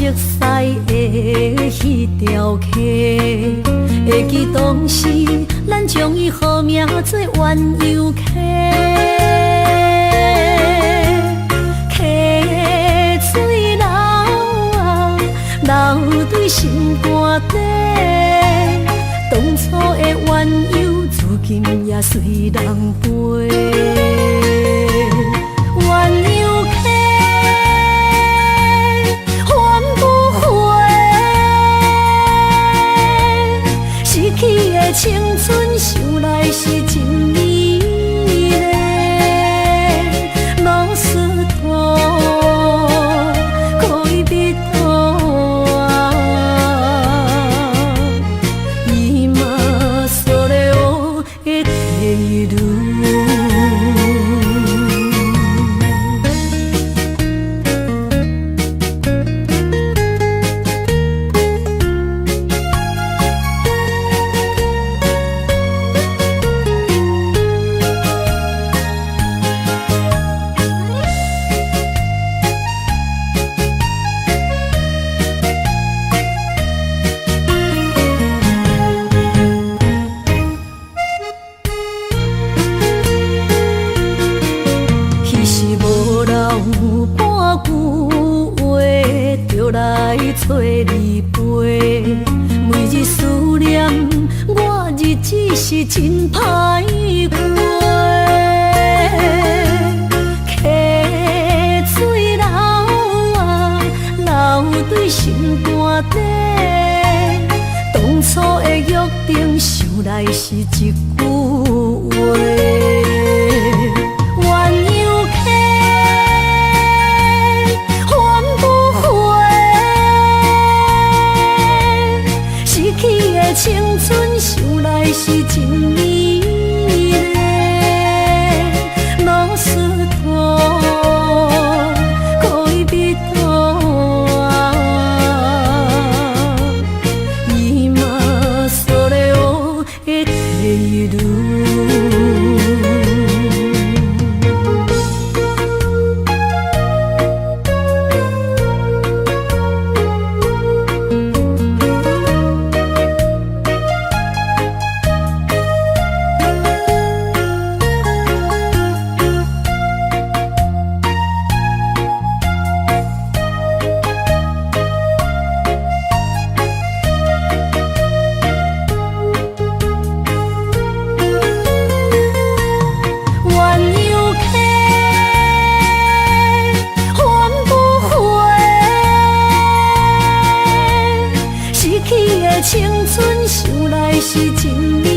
熟悉的迄条溪，会记当时咱将伊号名做鸳鸯溪。溪水流啊，流对心肝底。当初的鸳鸯，如今也随人飞。鸳鸯溪。 青春想来是真美丽，老师徒可以比途啊，伊嘛所了的地路。 找你陪，每日思念，我日子是真歹过。溪水流啊，流对心肝底。当初的约定，想来是一句话。 青春想来是真美丽，老师徒可以比途啊，伊嘛所了的地路。 青春想来是真美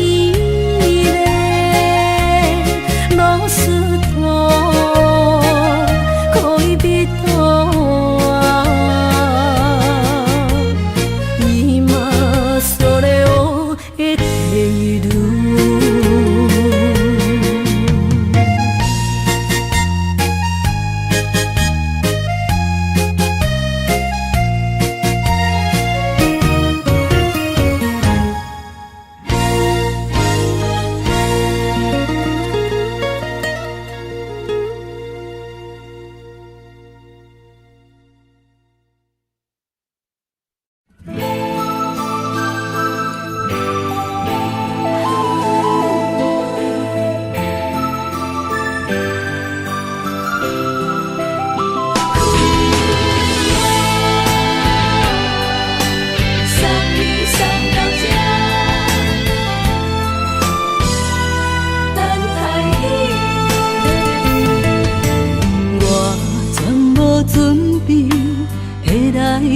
丽，老师徒可以比途啊，伊嘛所了的地路。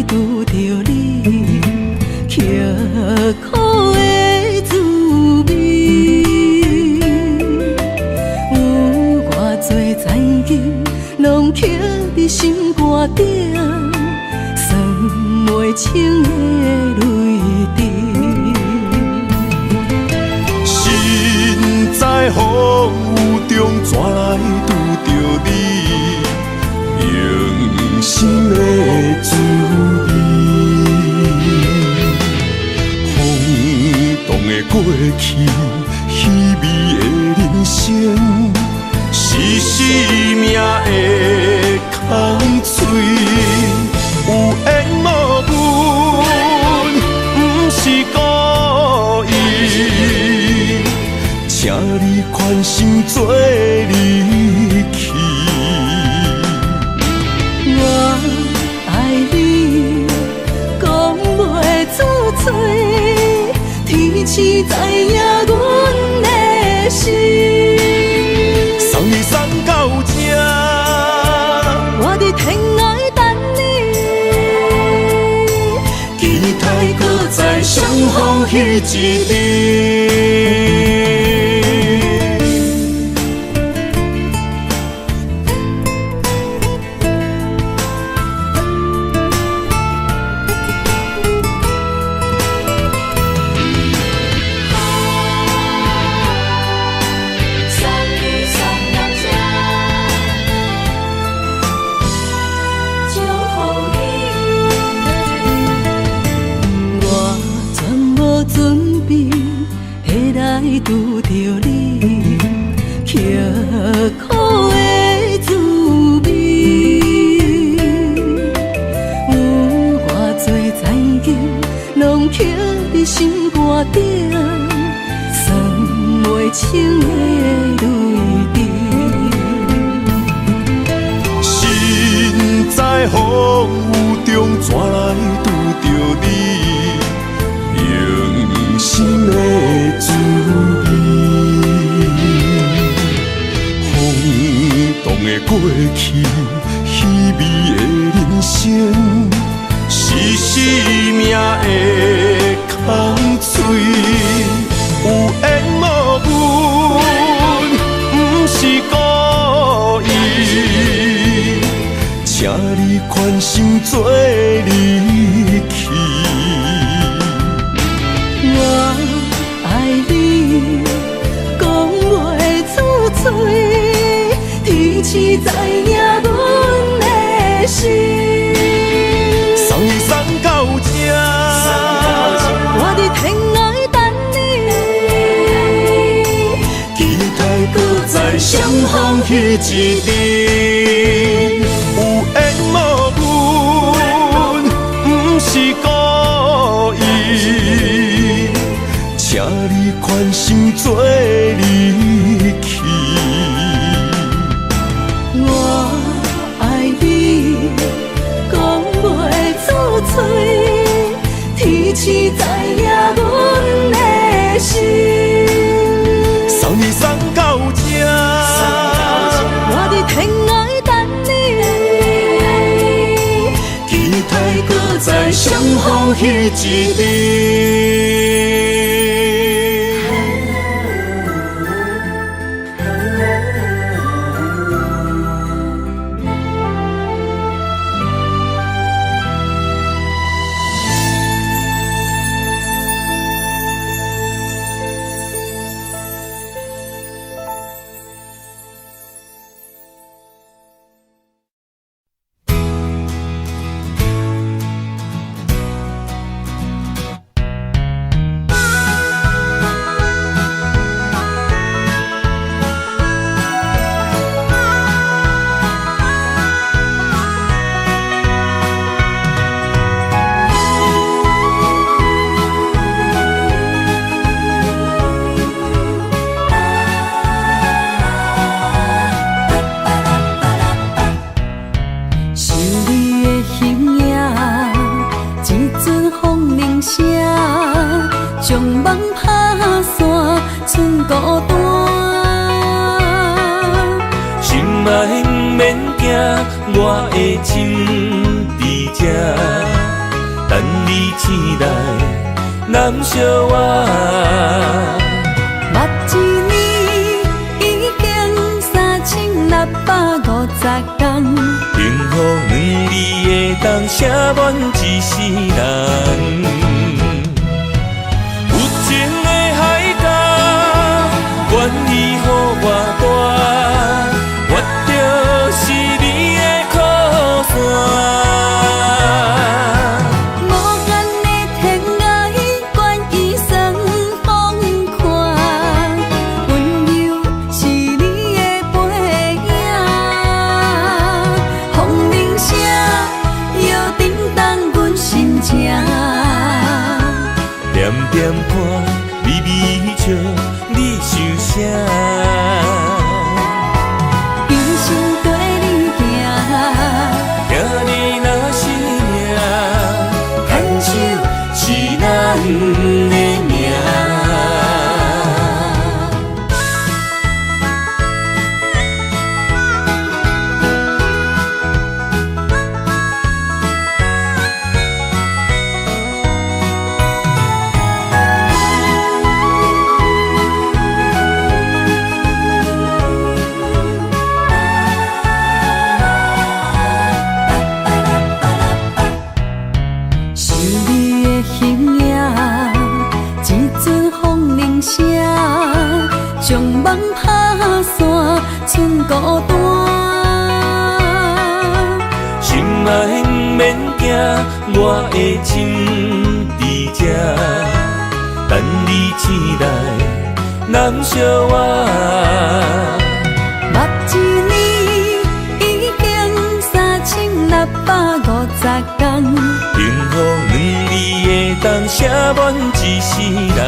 拄着你，刻苦的滋味，有偌多灾境，拢刻伫心肝顶，算袂清的泪滴。身在风雨中，怎来拄着你？用心的滋味。 过去稀微的人生，是生命的空嘴，有缘无做离去。我爱你，讲袂出嘴，天赐知影阮的心。送你送到这，我伫天涯等你，期待搁再相逢彼一日。拄着你，刻苦的滋味，有偌多残情，拢刻伫心肝顶，算袂清的泪滴。心在风雨中，怎来拄着你？用心的滋味，风动的过去，稀微的人生，是生命的空嘴，有缘无分，不是故意，请你宽心做离去。我爱你，讲袂出嘴，天赐知影阮的心。送你送到这，我伫天涯等你，期待搁再相逢彼一日。有缘无分，不是故意，请你宽心做离去。我爱你，讲袂出嘴，天赐知影阮的心。送你送到这，我伫天涯等你，期待搁再相逢彼一日。将梦打散，剩孤单。心爱不免惊，我的心伫这，等你醒来，难相我。目一年已经3650天，幸福两字的冬，写满一世人。有情的海角，愿意予我大，我就是你的靠山。无间的天涯，愿意算风看，温柔是你的背影。风铃声摇叮当阮心情，点点看，微微笑，你想啥？名。将梦打散，剩孤单。心爱免惊，我的心伫这，等你醒来，难相我。目一年已经3650天，幸福两字会当写满一世人。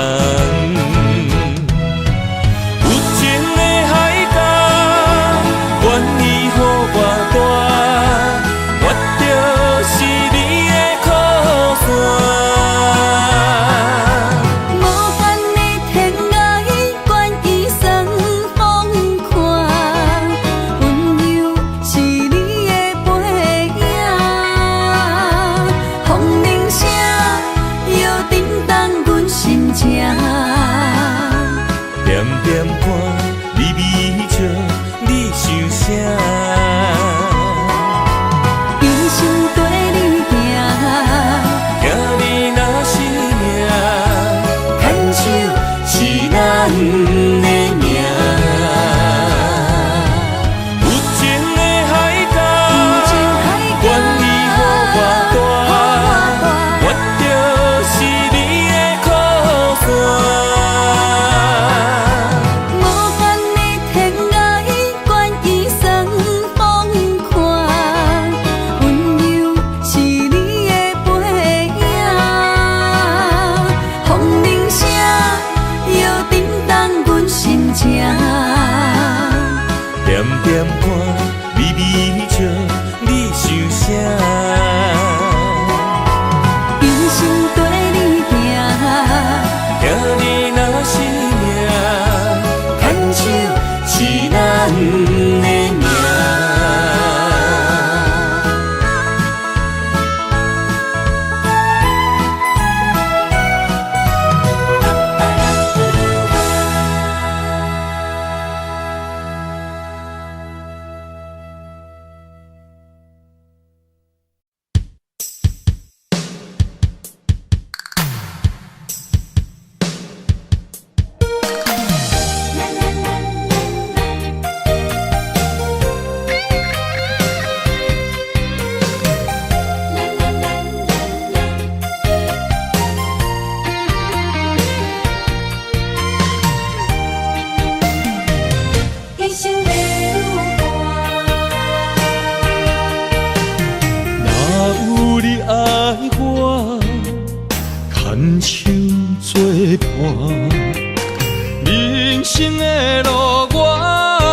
人生的路我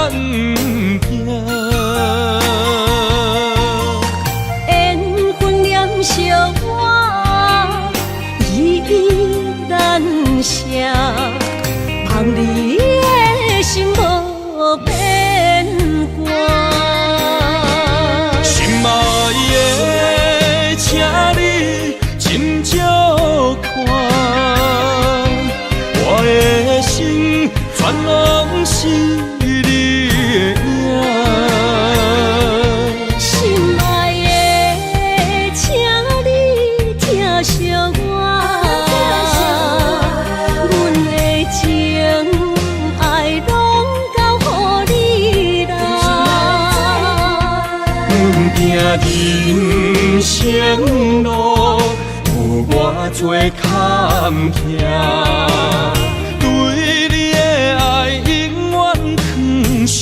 不行，缘分念伤我依然写，望你的心无变卦。心爱的，请你斟酌看，我的心全拢是你的影。心爱的，请你疼惜我，阮的情爱拢交予你啦。行人生路有偌多坎坷，对你的爱永远藏心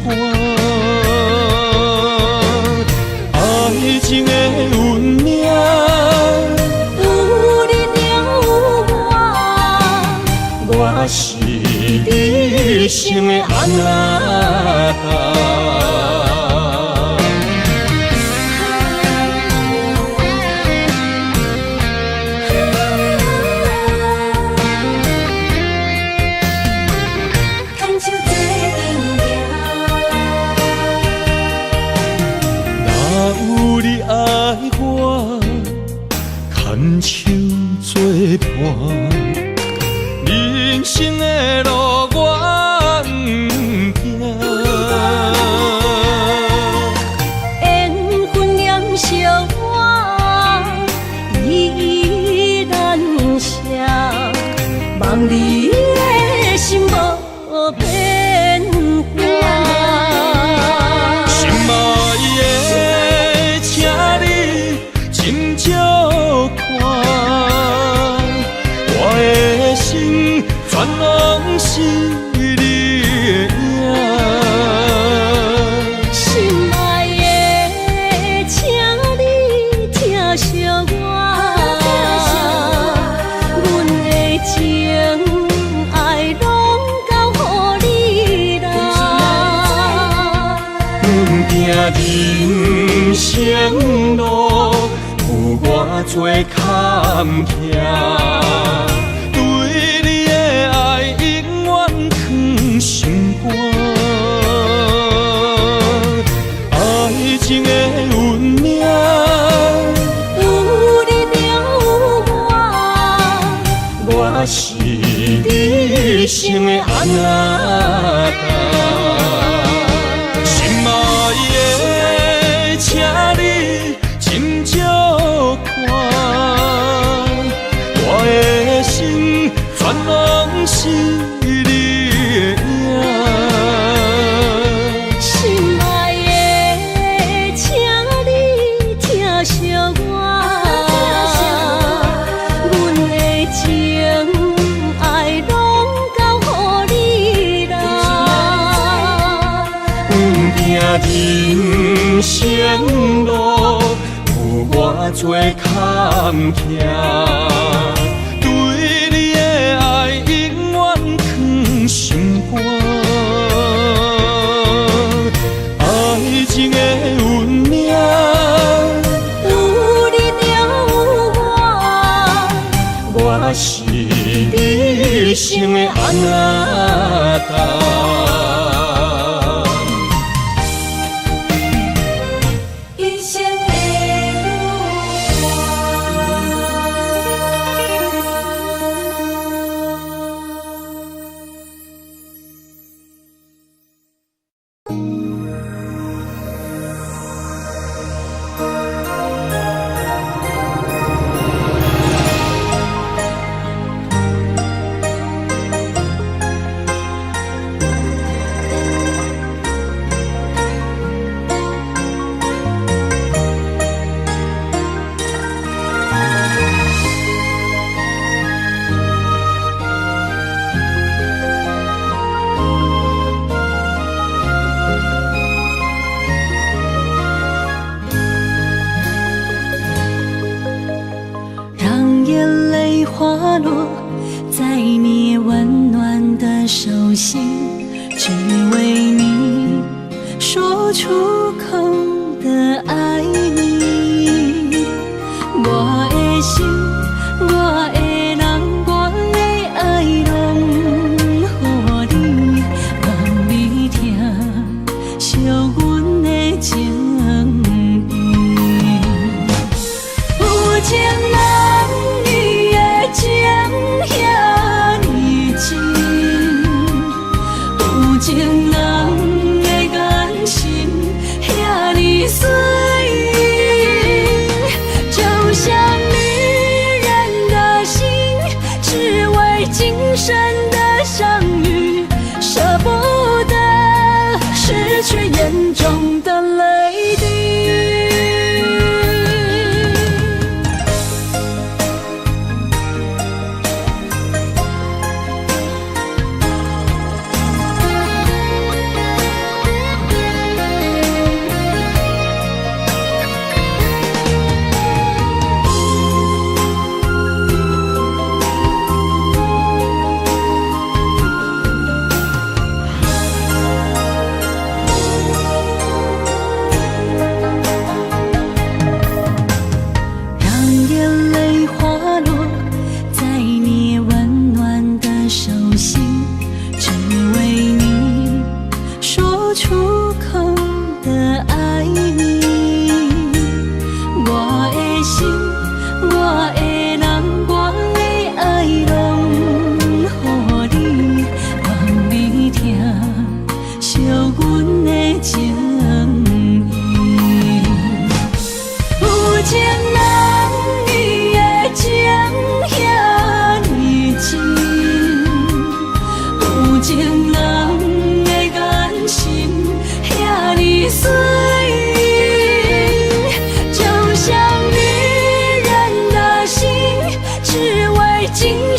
肝。爱情的运命，有你有我，我是你生的安那达。我牵手作伴，人生的路我不惊。缘分念惜我依然写，望你的心无变卦。心爱的，请你斟酌看，我的心全拢是你的影。心爱的，请你疼惜我，阮的情爱拢交予你啦。阮行人生路，有我做坎坷，对你的爱永远藏心肝。爱情的运命，有你就有我，我是你生的安那心爱的，请你斟酌看，我的心全拢是你的影。心爱的，请你疼惜我，阮的情爱拢交予你啦。阮行人生路，有我做坎坷，对你的爱永远藏心肝。爱情的运命，有你就有我，我是你生的安那一生的让眼泪滑落在你温暖的手心，只为你说出口的爱你。我的心，我的人，我的爱拢予你，望你疼惜阮的情意。有情人你的情遐尼真，有情人的眼神遐尼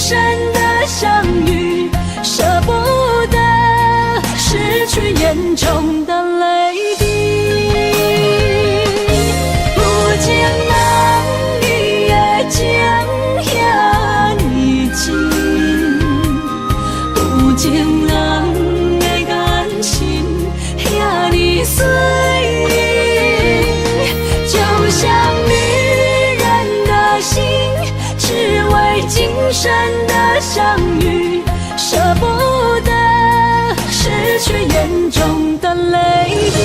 生的相遇，舍不得失去眼中的泪滴。有情人你的情遐尼真，有情人的眼神遐尼水，就像女人的心，只为今生的相遇，舍不得失去眼中的泪滴。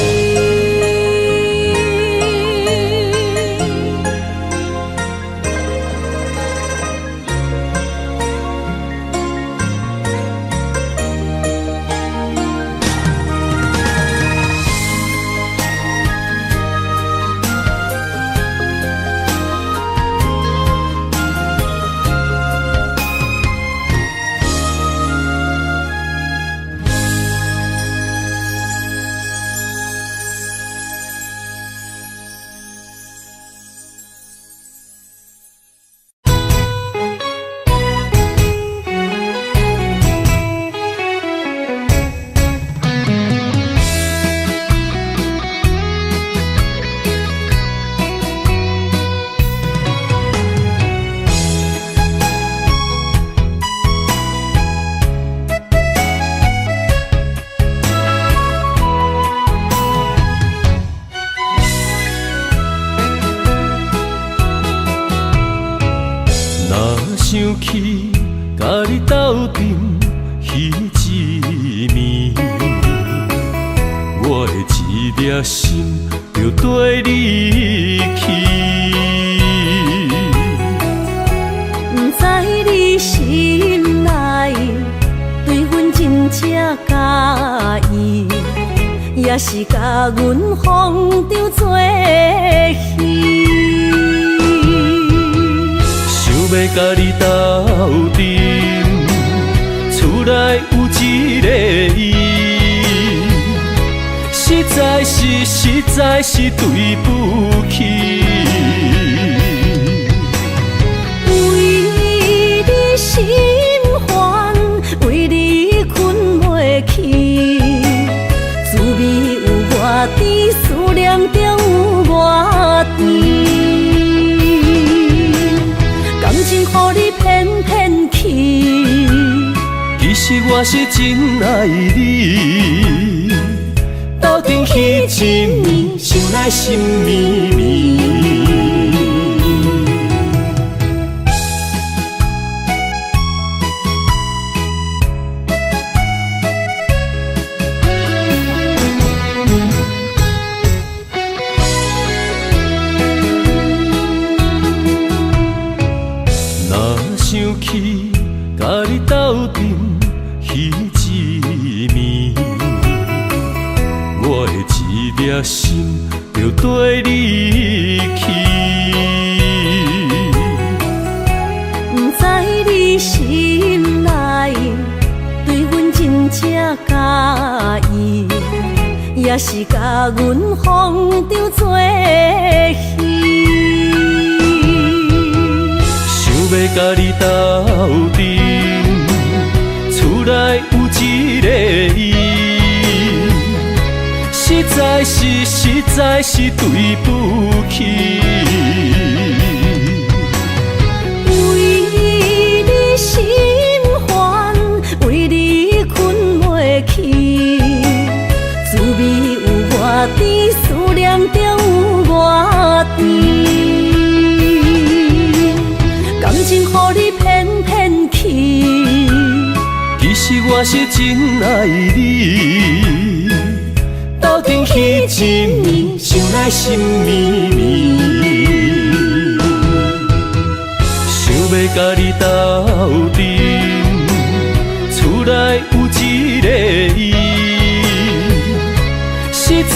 想起甲你斗阵彼一暝，我的一粒心就跟你去。不知你心内对阮真正介意，也是甲阮放着做戏。要甲你斗阵，厝内有一个伊，实在是对不起。为你心烦，为你困袂去，滋味有外甜，思念就有外甜。感情予你骗骗去，其实我是真爱你。斗阵彼一暝，想来心绵绵。想起甲你斗阵彼一暝，我的一粒心就跟你去。不知你心内对阮真正介意，也是甲阮放着做戏。要甲你斗阵，厝内有一个伊，实在是对不起。为你心烦，为你困袂去，滋味有外甜，思念就有外甜。感情予你骗骗去，其实我是真爱你。斗阵彼一暝，想来心绵绵。想要甲你斗阵，厝内有一个伊，实在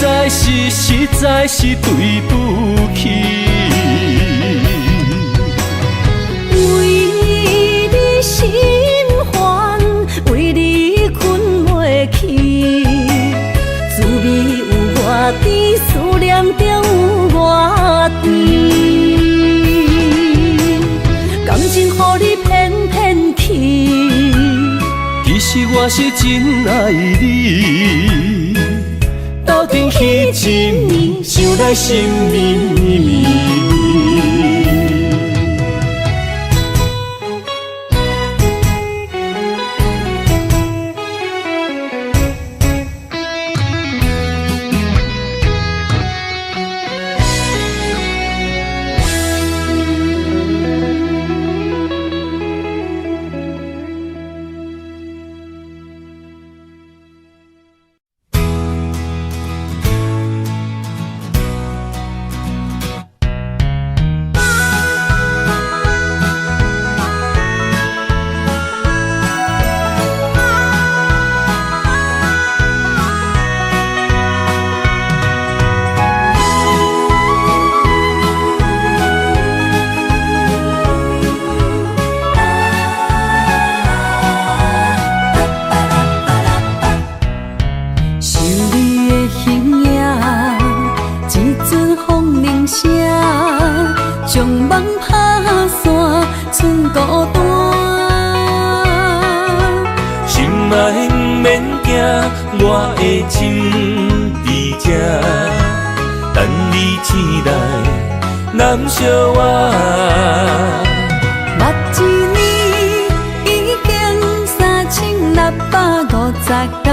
是对不起。心烦，为你困袂去，滋味有外甜，思念就有外甜。感情予你骗骗去，是真爱你。斗阵彼一暝，想来心绵绵。将梦打散，剩孤单。心爱免惊，我的心伫这，等你醒来，难相我。目一年已经3650天，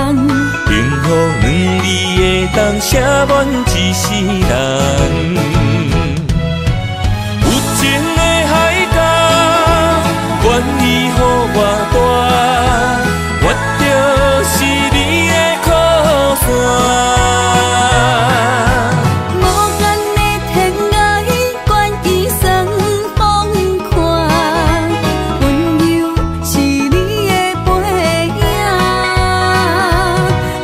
幸福两字会当写满一世人。情的海角，愿意予我大，我就是你的靠山。无限的天涯，愿意算风看，温柔是你的背影。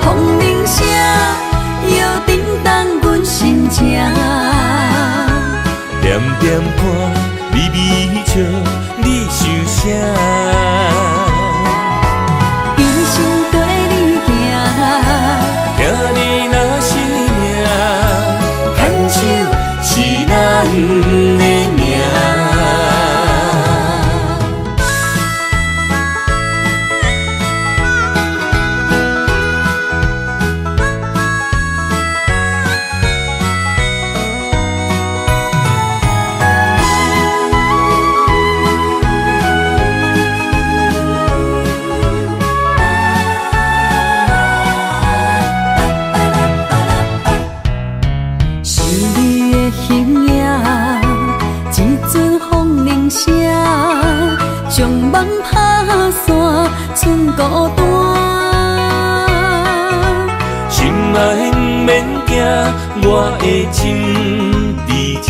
风铃声，摇叮当阮心情。点点看，微微笑，你想啥？一生跟你行，听你若是命，牵手是咱的命。将梦打散，剩孤单。心爱免惊，我的心伫这，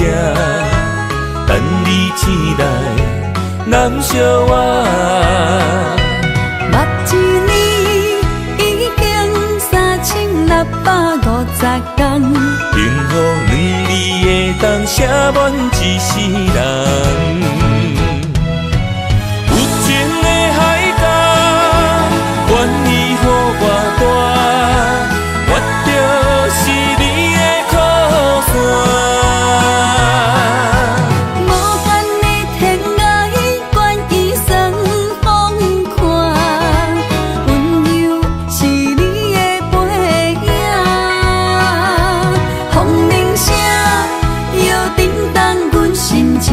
等你醒来，难相我。目一年已经3650天，幸福两字会当写满一世人。愿意予我大，我就是你的靠山。无限的天涯，愿意算风看，温柔是你的背影。风铃声，摇叮当阮心情。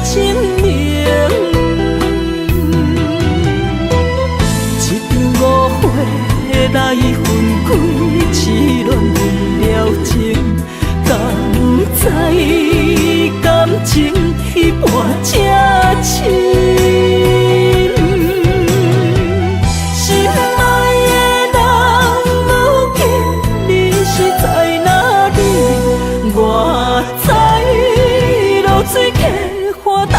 证明。一场误会来分开，痴恋为了情，敢知感情彼半才深。水客花等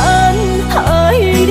海里。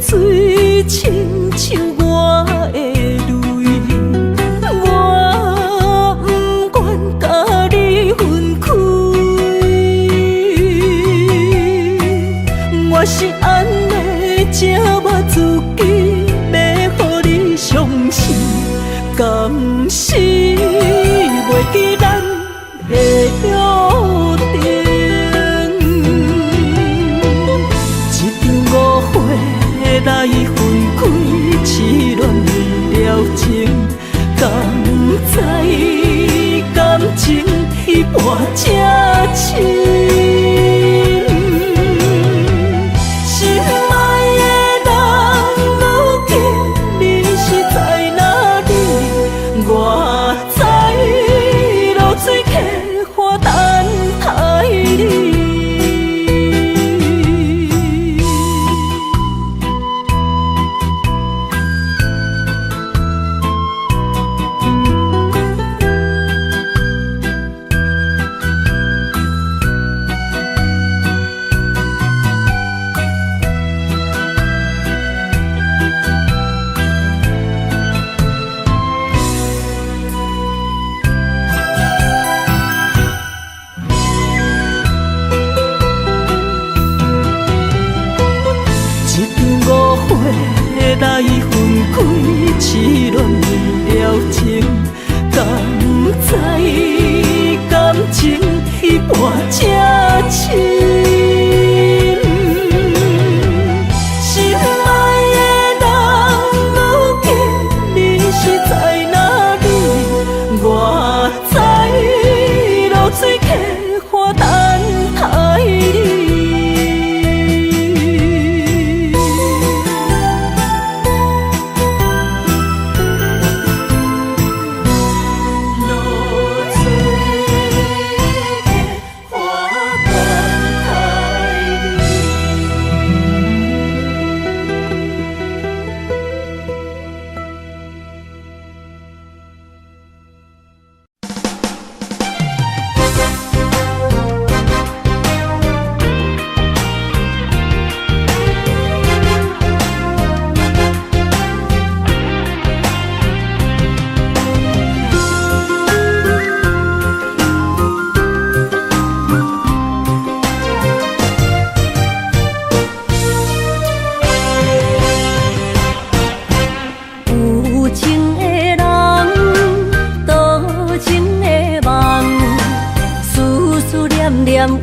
水亲像我的泪，我不愿甲你分开。我是安尼才我自己要予你相信，敢是袂记咱的约定。来分开，痴恋为了情，敢知感情彼半才深。心爱的人，如今你是在哪里？我在露水客花等海里。来分开，痴恋为了情，敢知感情彼半才深。心爱的人，如今你是在哪里？我在露水客花等海里。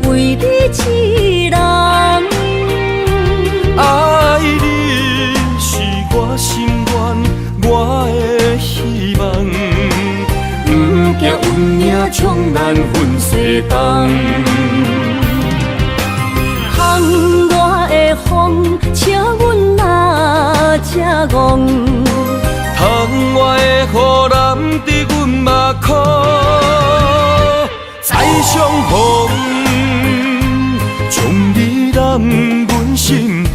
为你痴人，爱你是我心愿，我的希望。不惊运命冲咱分西东，窗外的风，请阮哪只戆？窗外的雨淋伫阮目眶，再相逢。将你揽阮心中，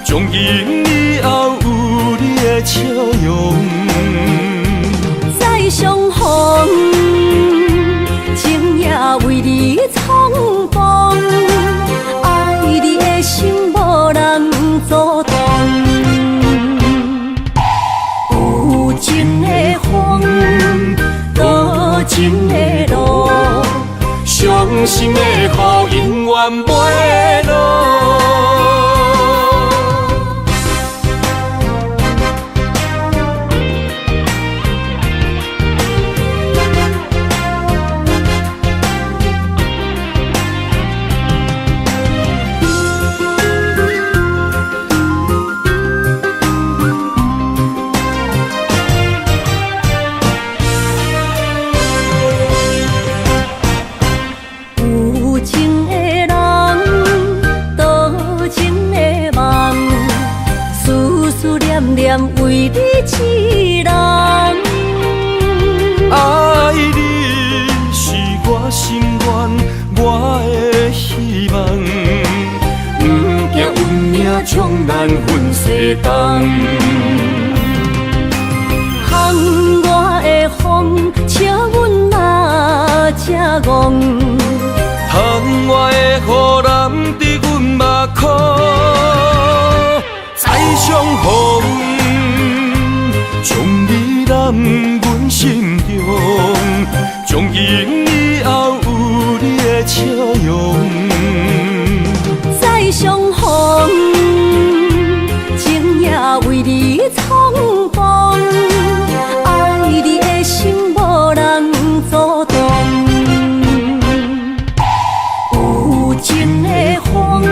从今以后有你的笑容。再相逢，今夜为你闯荡，爱你的心无人阻挡。有情的风，多的路，伤心的雨永远袂落。有情的人，多情的梦，思思念念为你一人。爱你是我心愿，我的希望，不惊运命冲咱分世东。风我的风，笑阮哪只戆？窗外的雨淋伫阮目眶，再相逢，将你揽阮心中，从今以后有你的笑容。再相逢，情也为你冲动，爱你的心无人阻挡。有情的风，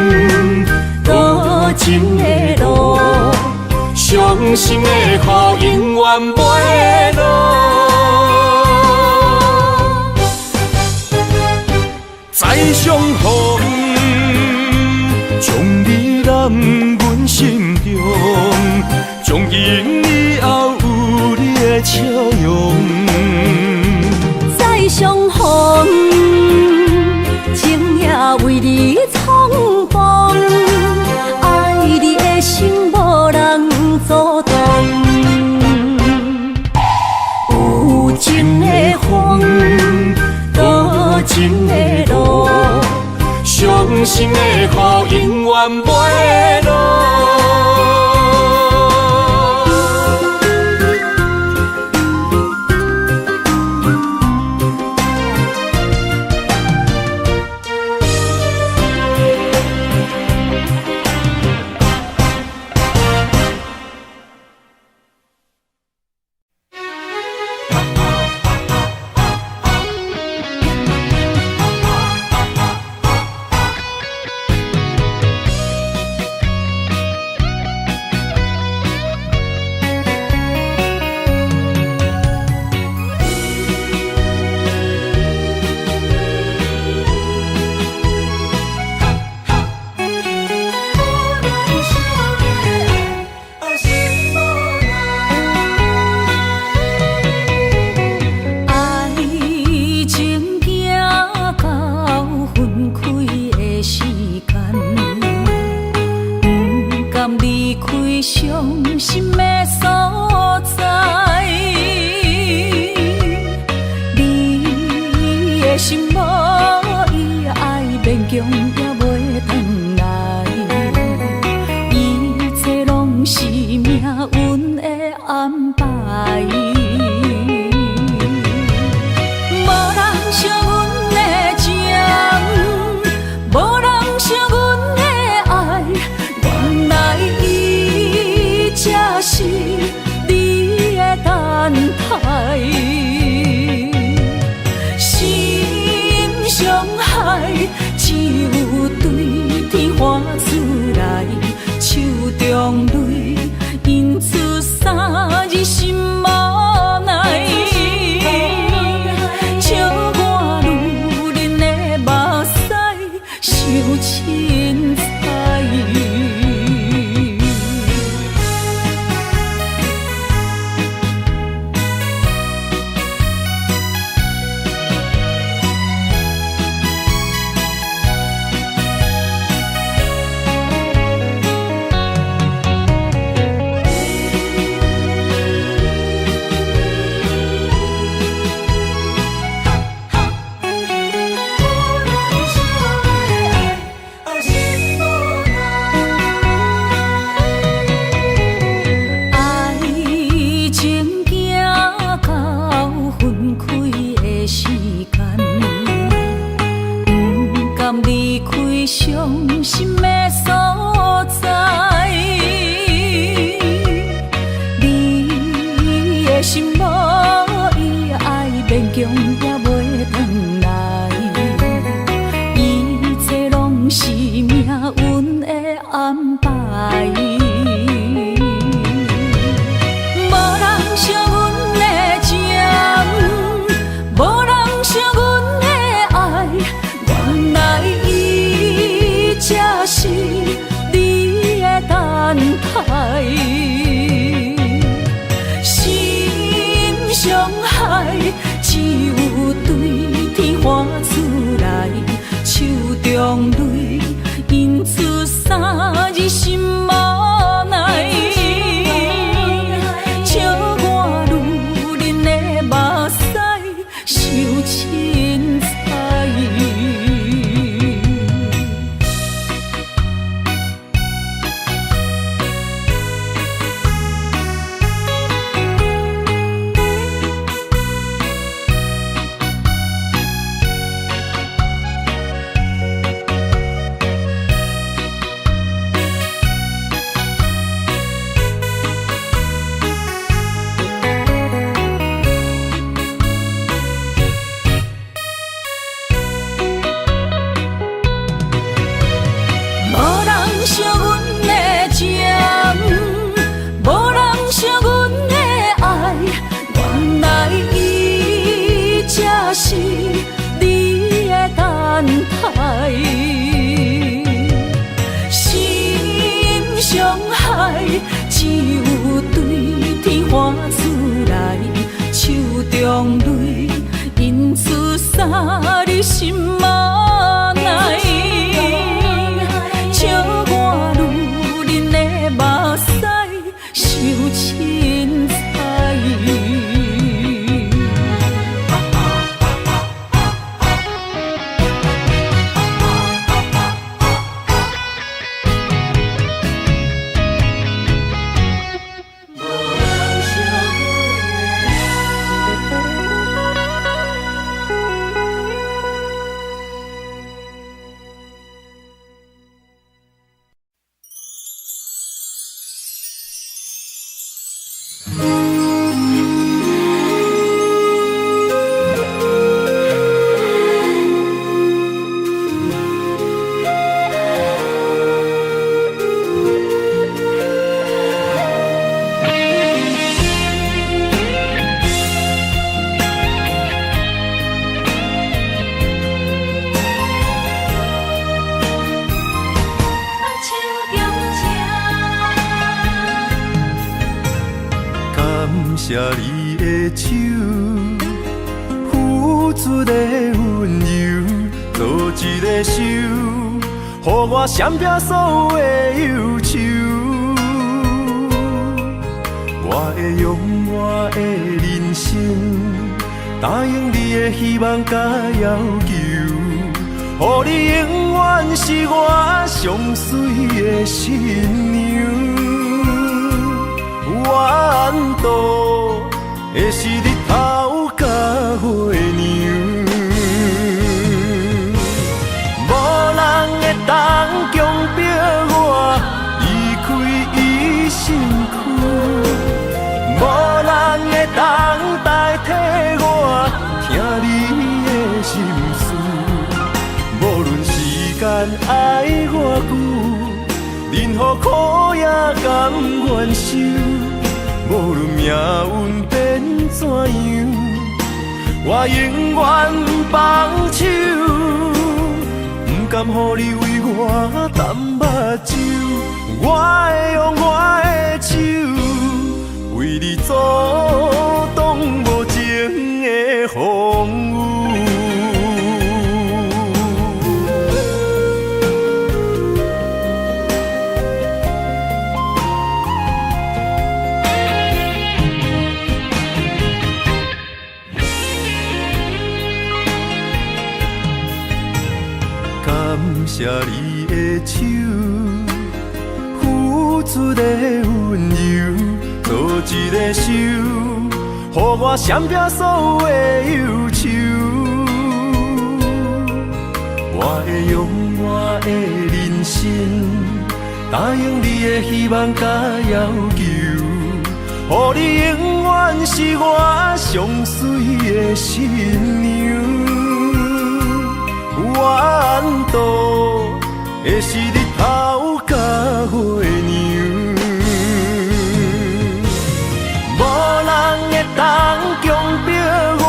多情的路，伤心的雨永远袂落。再相逢，将你揽阮心中，从今以后有你的笑容。再相逢，情也为你冲动，爱你的心无人阻挡。有情的风，多情的路，伤心的雨永远袂落。也袂转来，一切拢是命运的安排。无人惜阮的情，无人惜阮的爱，原来伊才是你的等待。伤害只有对天花出来，手中泪印出三字心无奈。笑我女人的目屎受凊彩。惜阮的情，无人惜阮的爱，原来伊才是你的等待。心伤害只有对天花出来，手中泪印出三字心无奈。笑我女人的目屎受凊彩。谢你的手，付出的温柔，做一个手，予我闪避所有的忧愁。我会用我的人生，答应你的希望甲要求，予你永远是我上水的新娘。缘途会是日头甲月亮，无人会当强迫我离开伊身躯，无人会当代替我听你的心事。无论时间爱偌久，任何苦也甘愿受。无论命运变怎样，我永远不放手，不甘予你为我淡目睭。我会用我的手，为你阻挡无情的风雨。谢你的手，付出的温柔，做一个手，予我闪避所有的忧愁。我会用我的人生，答应你的希望甲要求，予你永远是我上水的新娘。远渡的是日头甲月亮，无人会当强迫我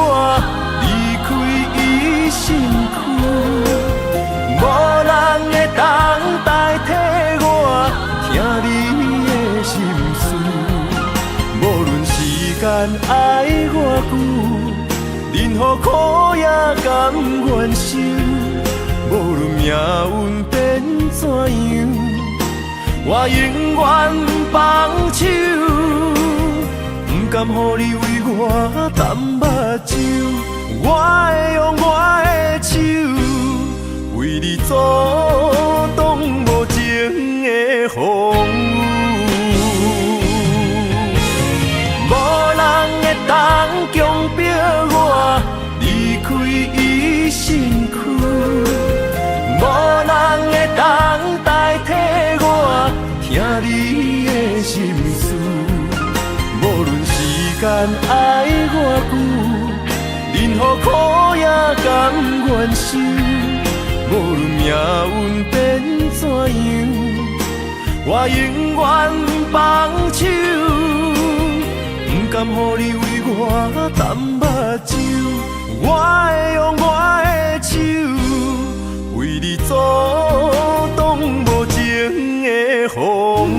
离开伊身躯，无人会当代替我听你的心事。无论时间爱我久，任何苦也甘愿受。无论命运变怎样，我永远放手，不甘予你为我淡目睭。我会用我的手，为你阻挡无情的风雨。无人会当强迫我离开伊身躯，无人会当代替我听你的心事。无论时间爱我久，任何苦也甘愿受。无论命运变怎样，我永远放手，不甘予你为我淡目睭。我会用我的手，为你阻挡无情的风雨。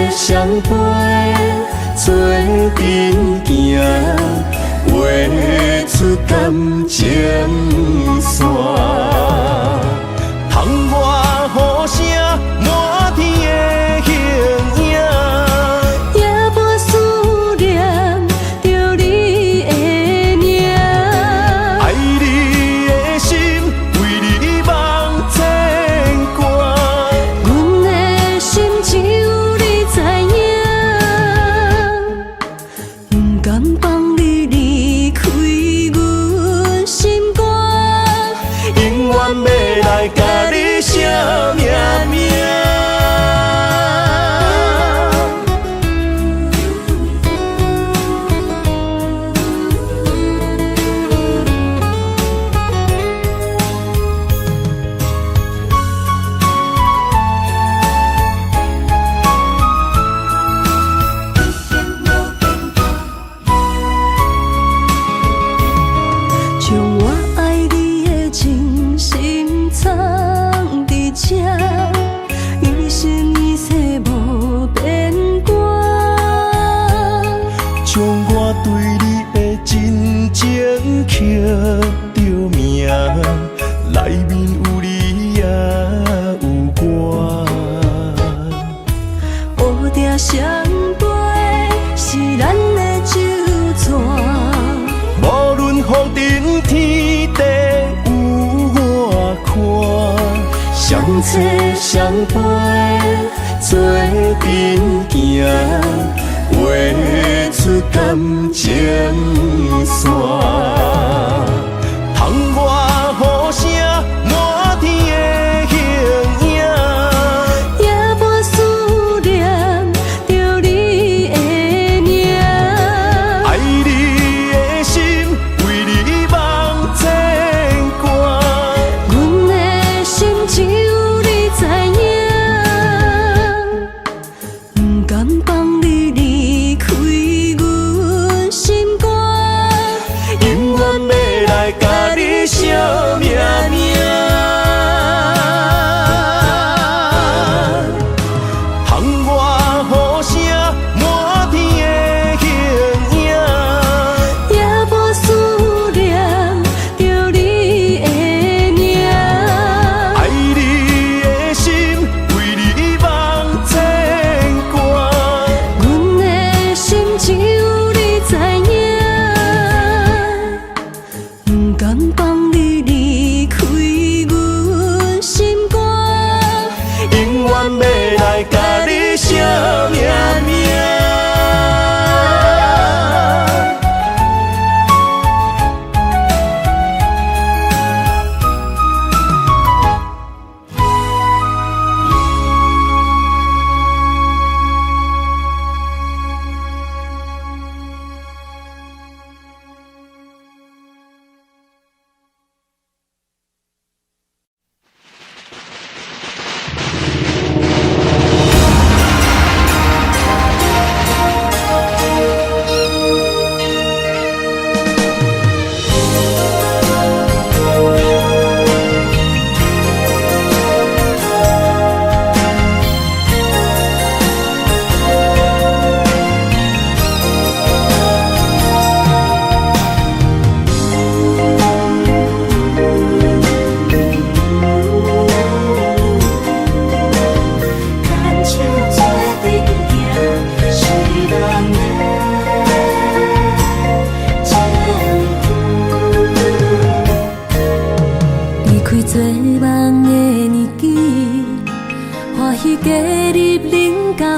相陪做阵行，画出感情线。窗外雨声满天的形影，夜半思念着你的名。爱你的心为你梦牵挂，阮的心只有你知影，不甘放你离开阮心肝，永远要来甲你写命名。将我爱你的真心藏伫这，一生一世无变卦。将我对你的真情刻着名，内面有你也有我。乌定相陪是咱的酒泉，无论风尘天地有我看，相找相陪做阵行，画出感情线。窗外雨声满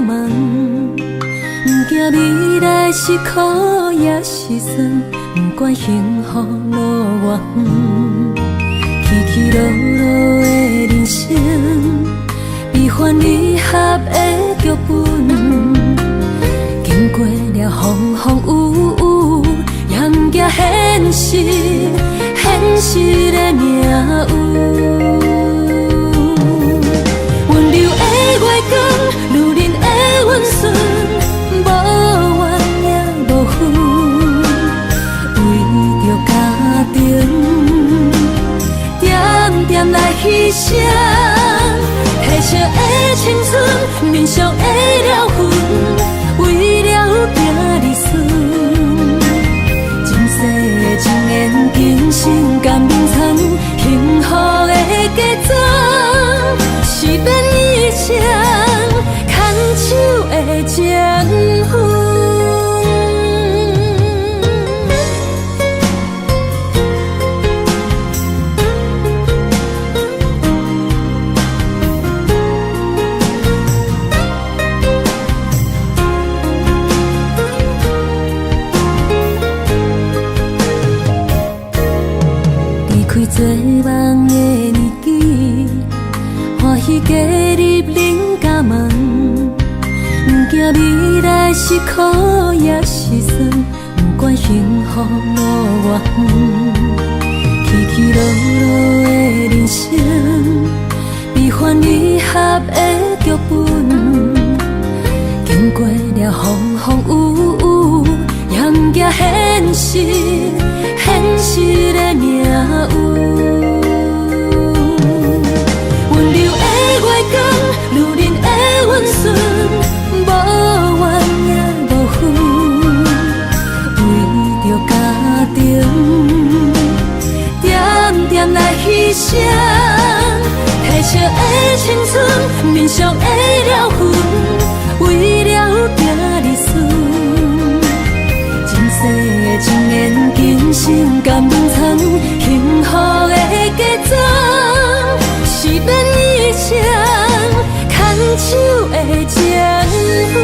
问，不惊未来是苦也是酸，不管幸福路偌远，起起落落的人生，悲欢离合的剧本，经过了风风雨雨，也不惊现实，现实的命运。温柔的月光，女人的温顺，无怨也无恨，为着家庭，点点来牺牲。褪色的青春，面上的了痕，为了拼日顺。前世情缘，今生甘眠床，幸福的家庄，是变一生牵手的情分。做梦的年纪，欢喜加入人家门，不惊未来是苦也是酸，不管幸福路偌远，起起落落的人生，悲欢离合的剧本，经过了风风雨雨，也不惊现实，现实的命运。温柔的月光，女人的温顺，无怨也无恨，为着家庭，点点来牺牲。褪色的青春，面上的了痕，为了拼日顺。前世情缘，今生甘眠床，幸福的家庄，是变一生牵手的情分。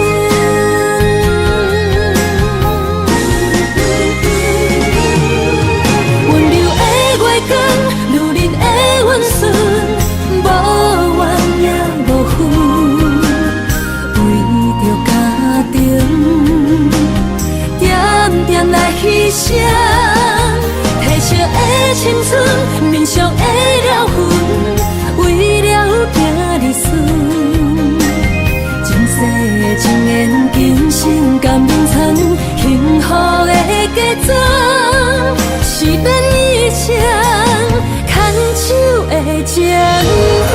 温柔的月光，女人的温顺，无怨也无恨，为着家庭，点点来牺牲。褪色的青春，面上的了痕，为了拼日顺。前世情缘，今生甘眠床，幸福的家庄，是变一生牵手的情分。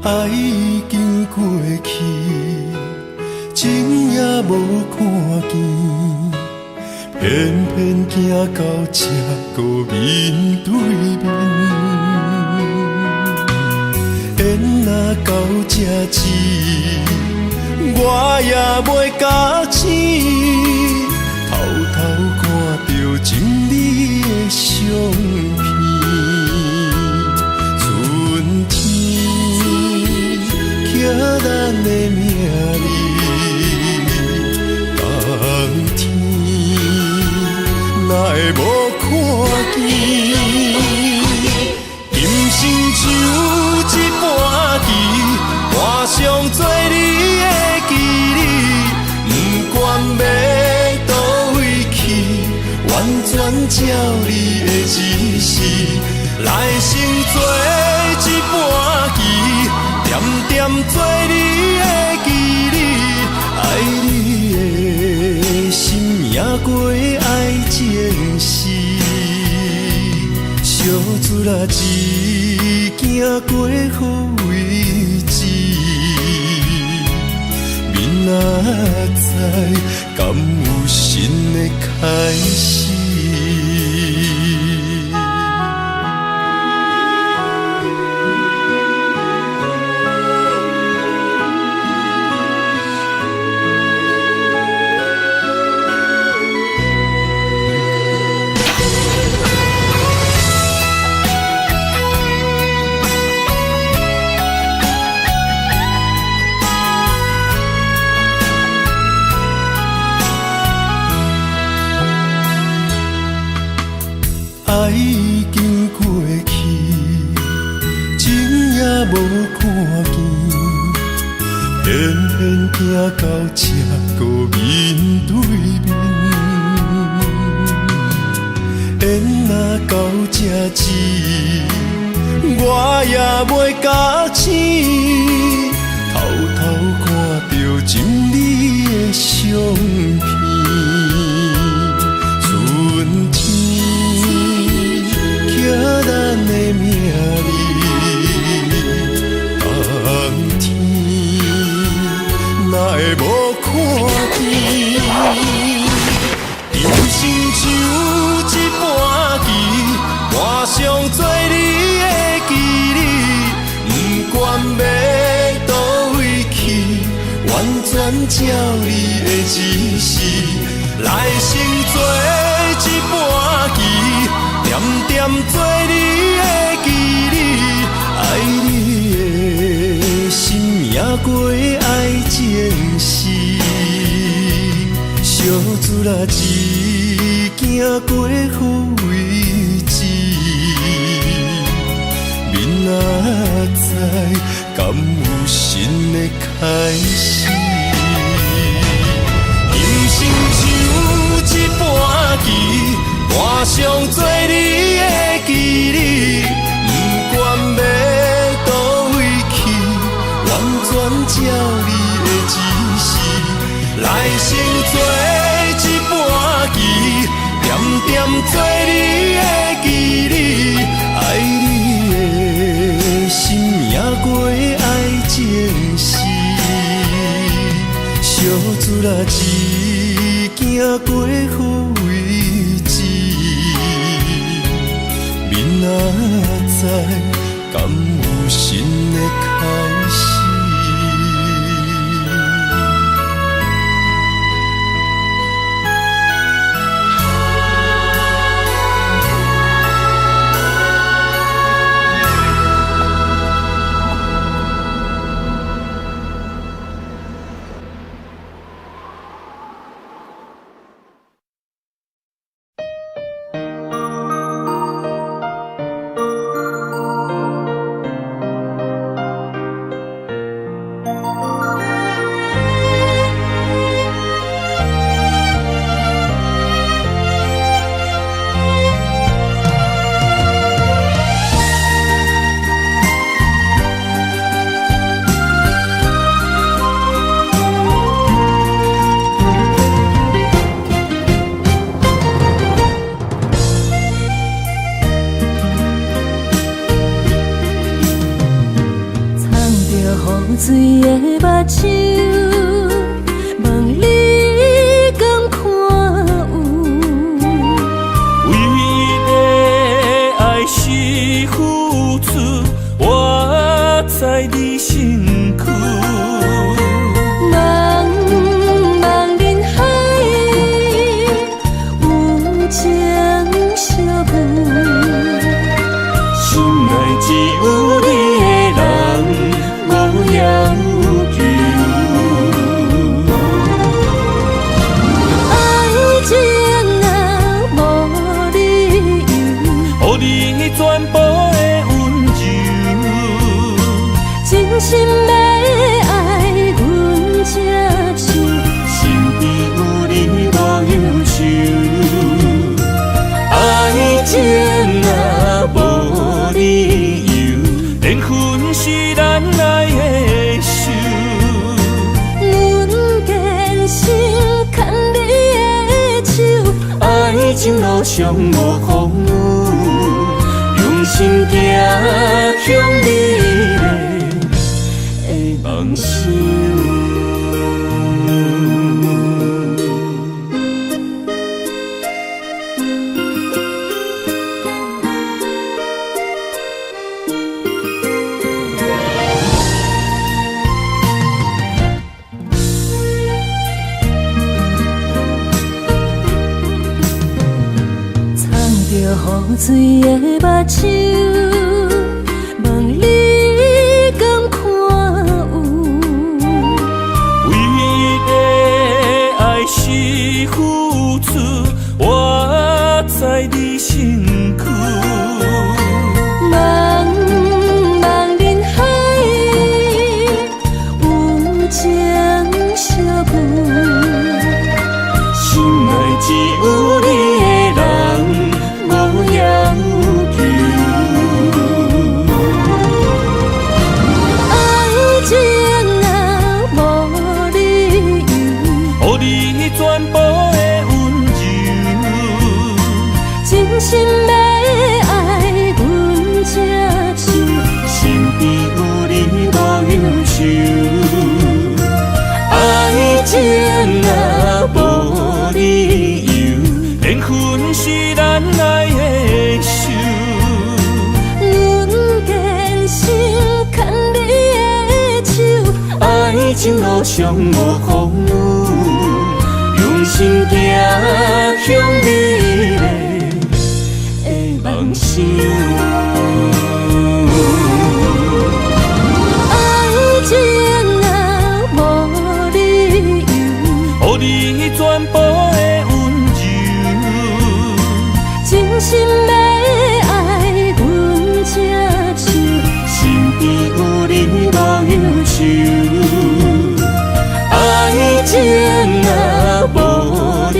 爱已经过去，情也无看见，偏偏行到这个面对面。缘若到这时，我也袂假醒，偷偷看着情你的相片。咱的命里，当天哪会无看见？今生只有一半棋，换上做你的记忆，不管要倒位去，完全照你的小船仔一行过好位置，明仔载敢有新的开始？爱已经过去，情也无看见，偏偏行到这个面对面。缘若到这止，我也袂假醒，偷偷看到情你的相片。春天。刻咱的名字，冬天哪会无看见？人生像一盘棋，换上做你的记忆，不管要倒位去，完全照你的指示，来生做一盘棋。点点做你的记忆，爱你的心也过爱情诗。小船仔一行过好位置，明仔载敢有新的开始？人生像一盘棋。换上做你的记忆，不管要倒位去，完全照你的指示。来生做一盘棋，点点做你的记忆，爱你的心也过爱情诗。小船仔一行过好位置。明仔载敢有新的开始？水的目睭，问你敢看有？为了爱是付出，我在你身躯。茫茫人海，有情相伴，心内只有你的人。要求爱情啊，无理由，予你全部的温柔，真心要爱阮才像，身边有你无忧愁。爱情啊，无理由，缘分是咱爱的。爱情路上无风雨，心行向美丽的梦想。雨水的目睭，问你敢看有？唯一的爱是付出，我在你身躯。茫茫人海，有情相伴，心内只有你的人。无要求，爱情啊无理由，予你全部的温柔，真心要爱阮才手，身边有你无忧愁。爱情啊无理由，缘分是咱爱的手。阮坚心牵你的手，爱情路上无风雨，用心行向美丽的梦想。爱情啊无理由，予你全部的温柔，真心要爱阮才手，身边有你无忧愁。爱情啊无理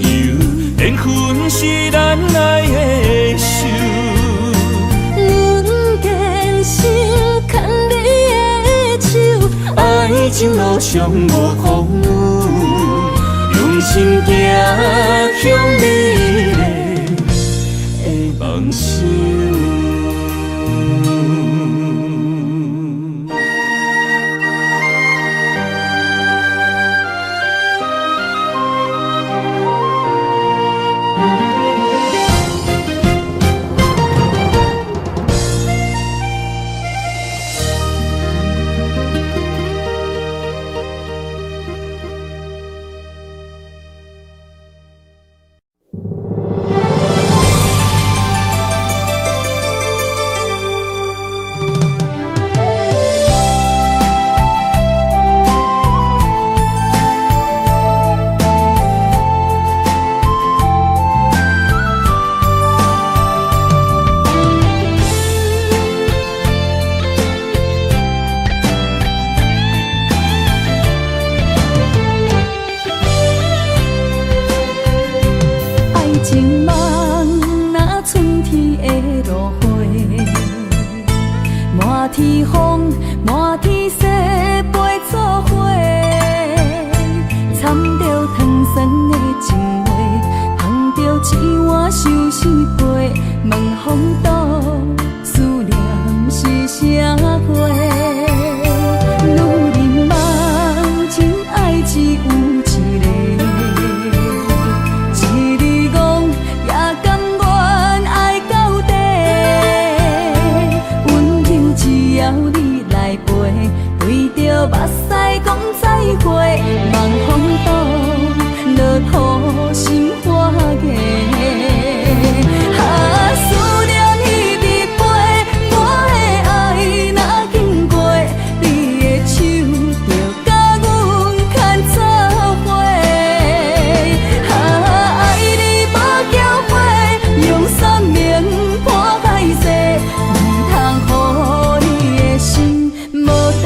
由，缘分是咱爱的手。阮坚心牵你的手，爱情路上无风雨，用心行向美丽的梦想。情梦若春天的落花，满天风，满天雪，陪作伙，掺着糖酸的情话，捧着一碗相思杯，问风度思念是啥货？女人梦情爱只有一个。目屎讲再会，望风度落土心花芽。思念彼直飞，我的爱若经过，你的手就甲阮牵做伙。爱你无缴费，用生命破海誓，唔通予你的心无地。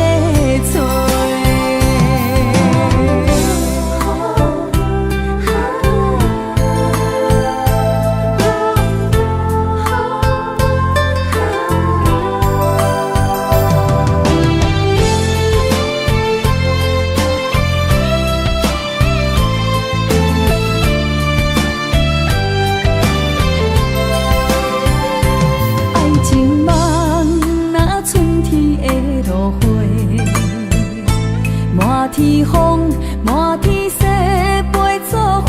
天风，满天雪，陪做伙。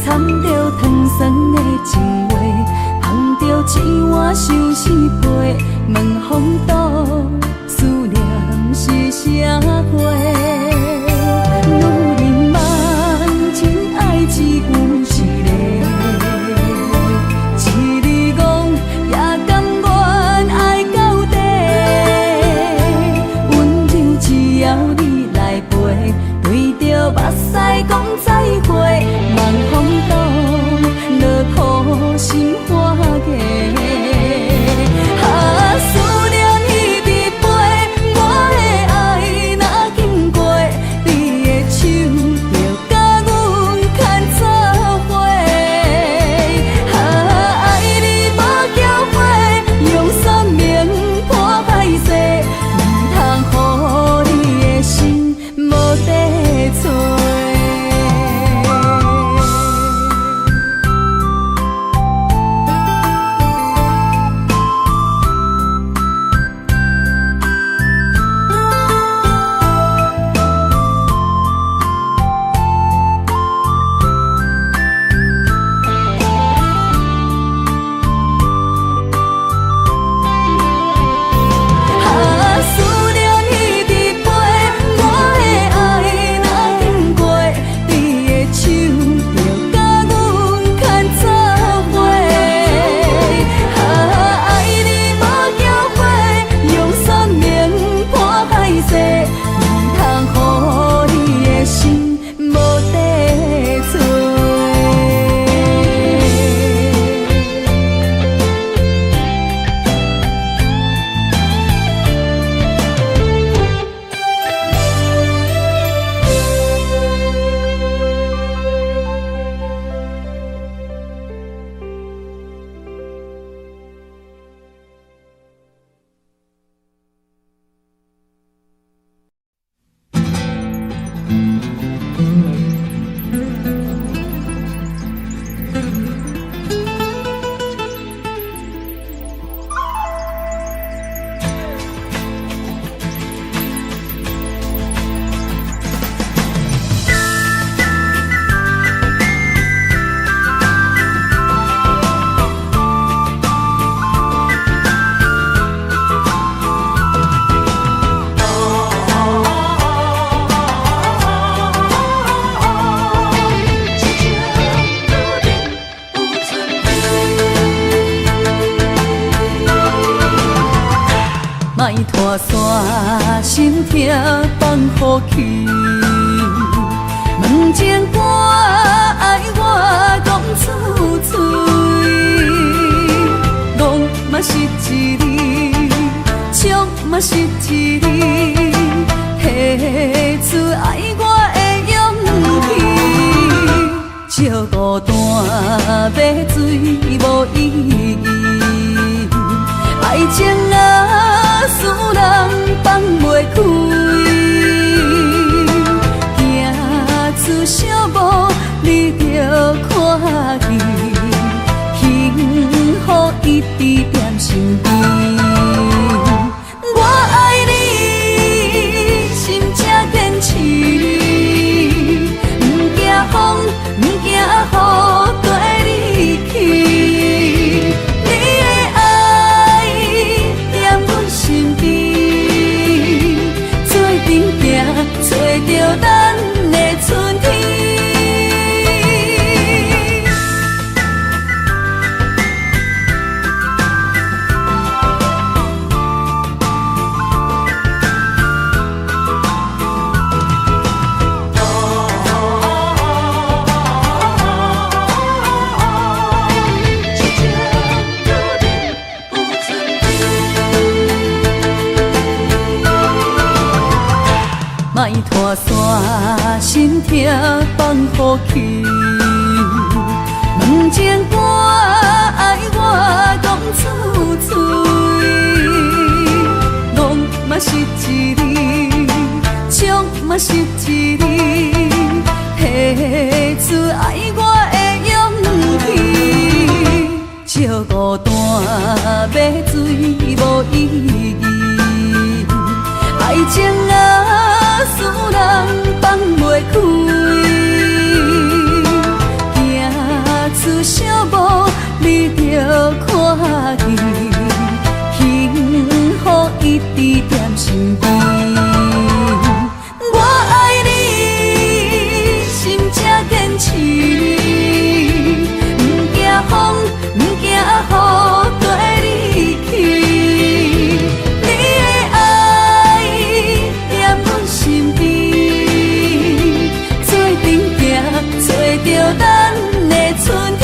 掺着糖酸的情话，捧着一碗相思杯，问风度思念是啥货？女人梦真爱只有一个，一字讲也甘愿爱到底。温柔只要你来陪，对着目屎讲再会，望风度落土心花嫁。思念彼伫背，我的爱若经过，你的手就甲阮牵做伙。爱你无后悔，用生命破歹势，唔通予你的心无地找。莫拖山，心痛放乎去。问情歌爱我讲出嘴，讲嘛是一字，唱嘛是一字，提出爱我的勇气。照孤单要水无意义，爱情啊，使人放袂开，行出小步，你着看见，幸福一直踮身边。我爱你，心正坚持，不惊风，不惊雨，跟你去。找着咱的春天。莫拖山，心痛放乎去。问情歌爱我讲出嘴，讲嘛是一字，唱嘛是一字，提出爱我的勇气。照孤单要水无意义，爱情啊。使人放袂开，行出小步你着看见，幸福一直踮身边。我爱你，心才坚持，不惊风，不惊雨跟你去。你的爱踮阮身边，做阵行，找着咱的春天。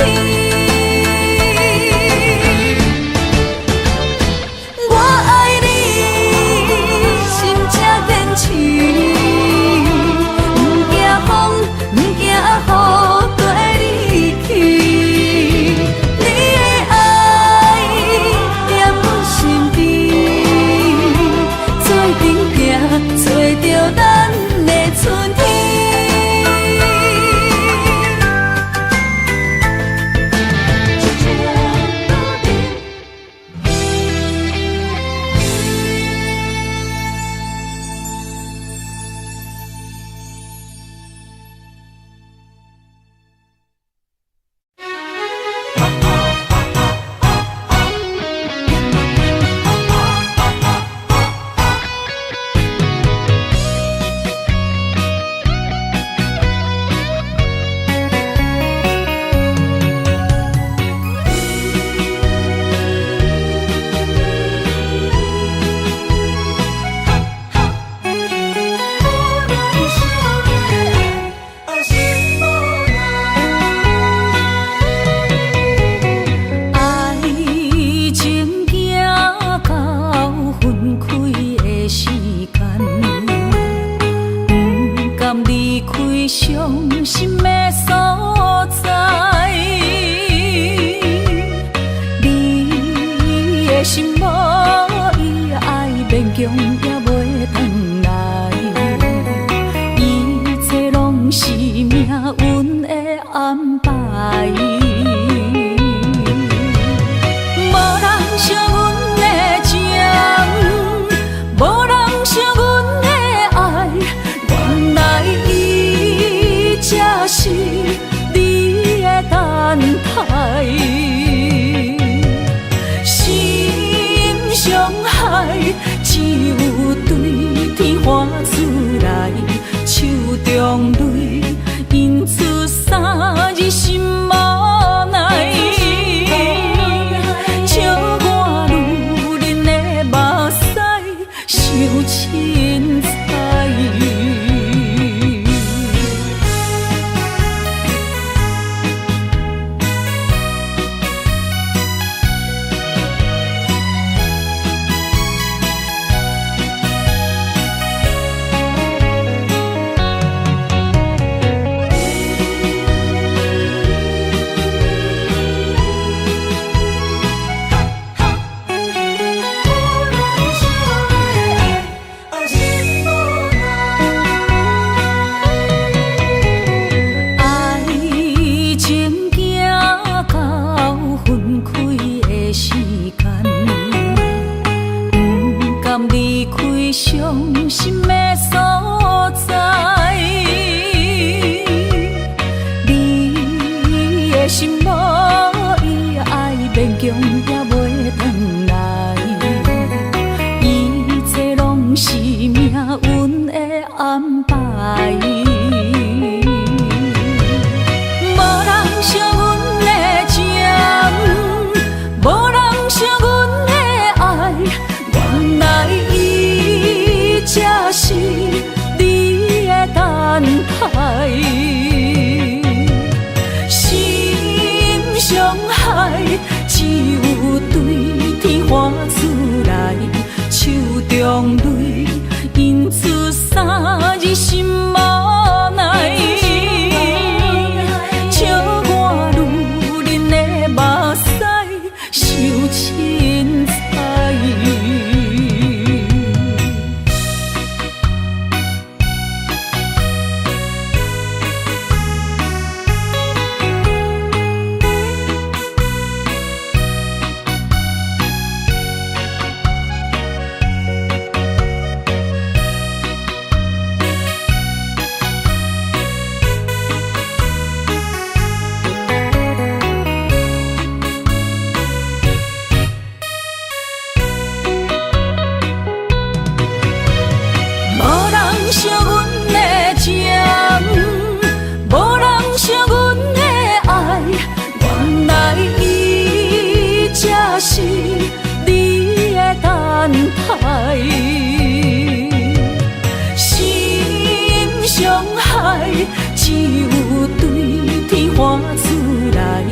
心上海，只有对天花出来，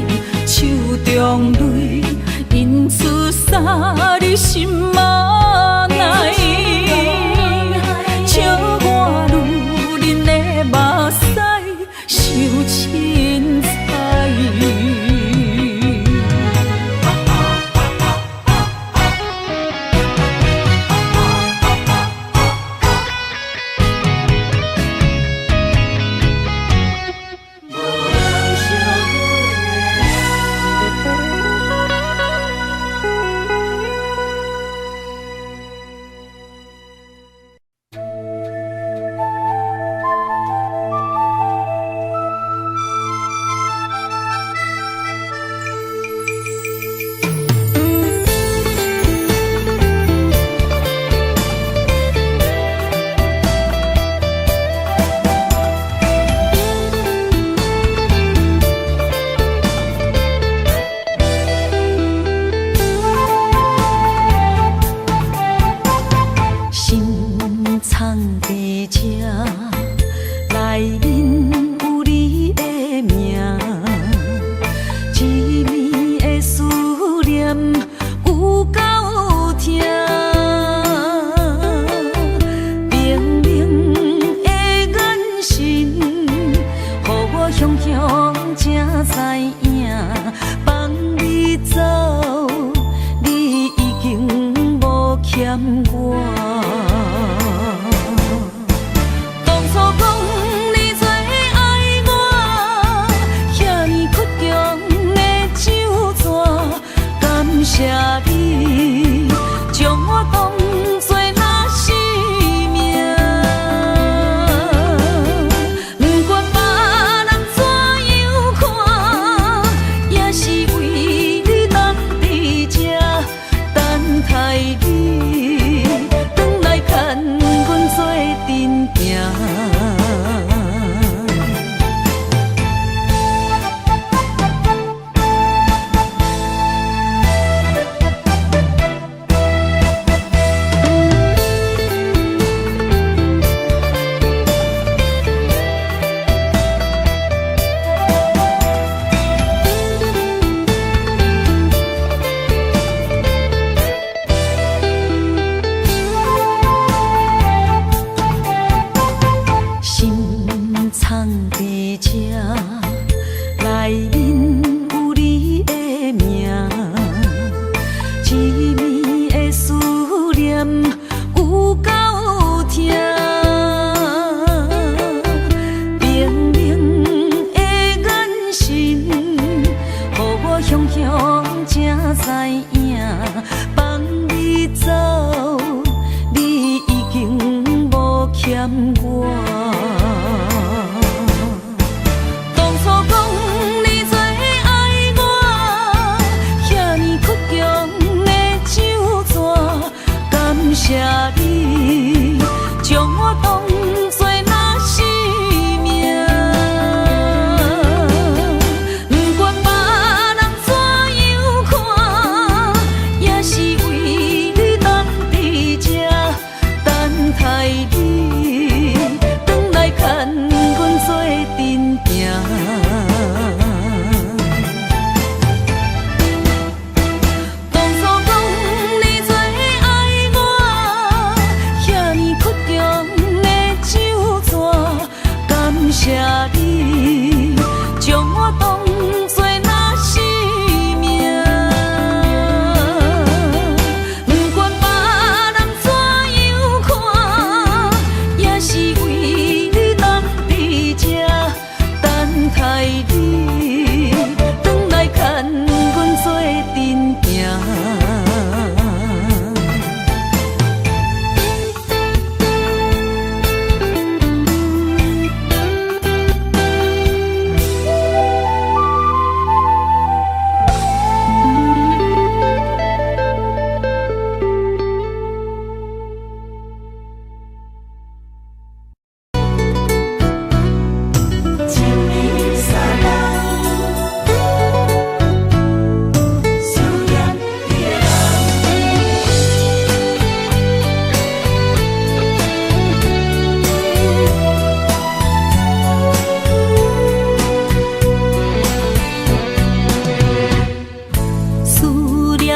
手中泪印出三字心嘛奈，笑我女人的目屎受凊彩。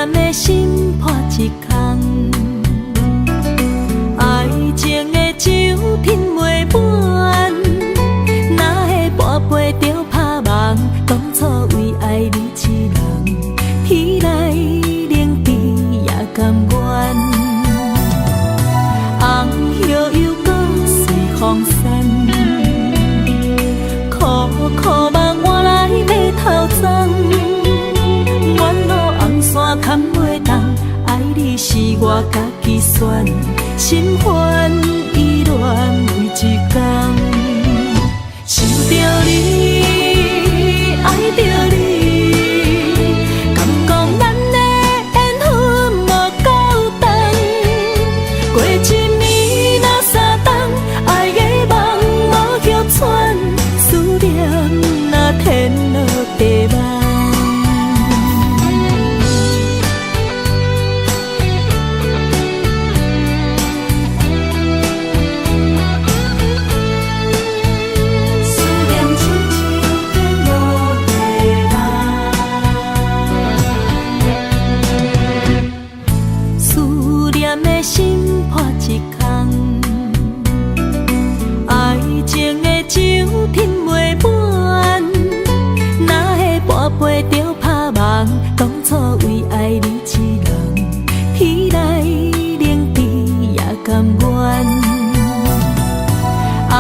念的心破一空，爱情的酒品袂满，哪会跋杯着拍梦？当初为爱你一人，天来冷滴也甘愿。红叶又搁随风散，苦苦梦换来马头鬃。远路红线牵袂动，爱你是我家己选，心烦意乱为一天。想着你，爱着你，敢讲咱的缘分无够长？过一暝若三冬，爱的梦无叫喘，思念若天落地网。心破一空，爱情的酒品袂满，哪会跋杯着拍梦？当初为爱你一人，天来冷滴也甘愿。红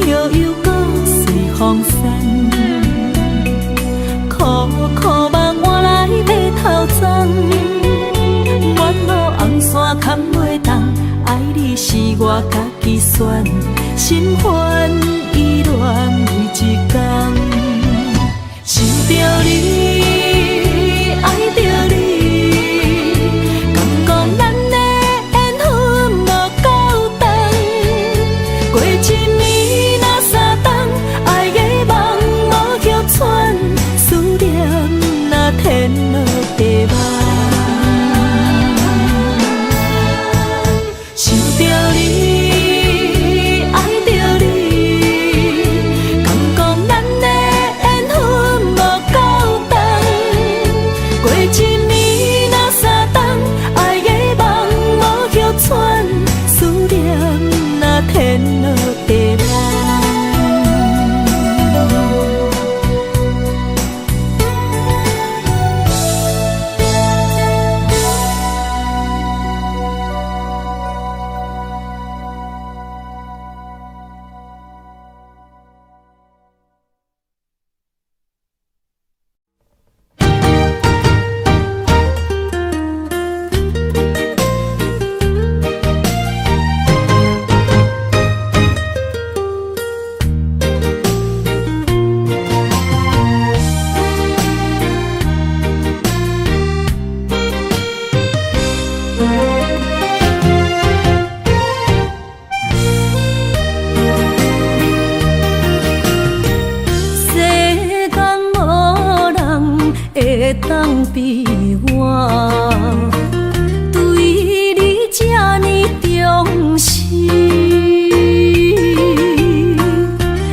叶又搁随风散，苦苦梦换来马头鬃。远路红线牵袂动，爱你是我家己选，心烦意乱为一天。想着你，爱着你，敢讲咱的缘分无够长？过一暝若三冬，爱的梦无叫喘，思念若天落地网。想着你，爱着你，敢讲咱的缘分无够长？过一暝若三冬，爱的梦无叫喘，思念若天落地网。当比我对你这呢重视，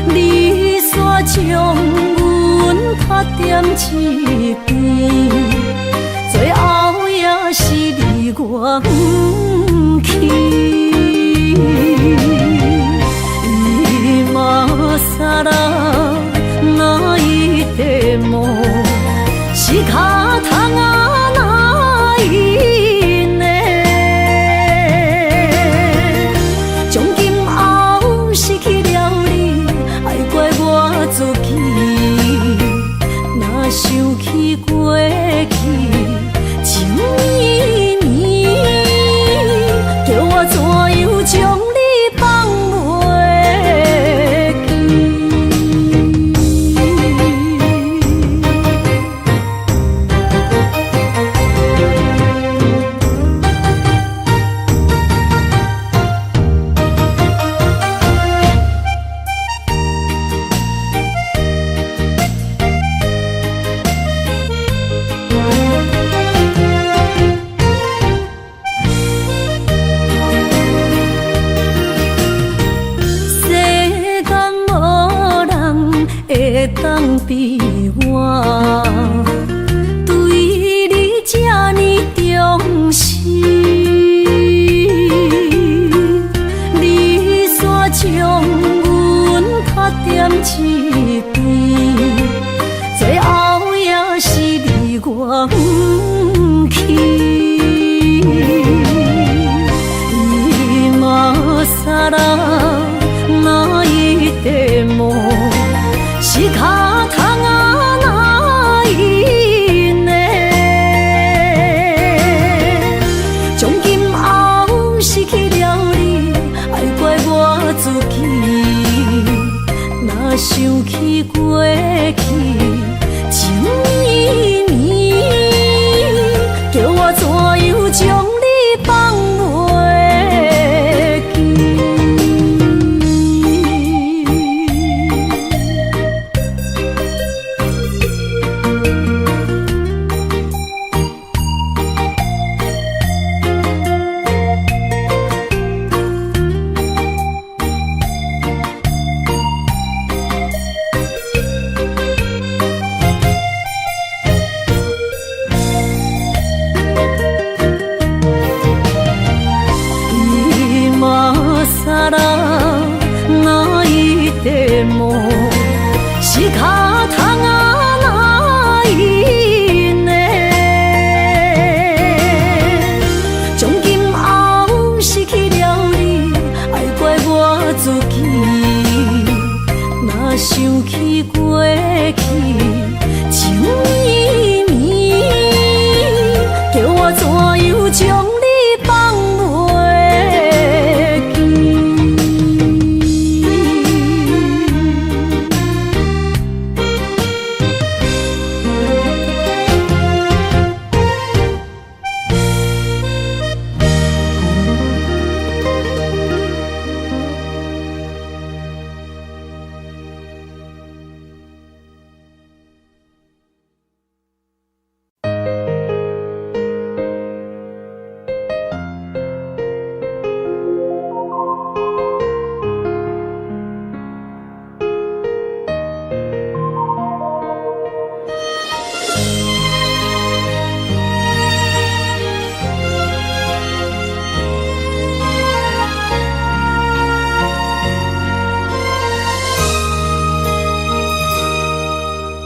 你煞将阮拍点一边，最后也是离我不去。今さら泣いても仕方がないね。从今后失去了你，爱怪我自己。若想起过去情绵绵，叫我怎样将你放袂记？想起过去情绵绵，叫我怎样将你放袂记？是脚痛啊哪伊呢？从今后失去了你，爱怪我自己。若想起过去情绵绵，叫我怎样将你放袂记？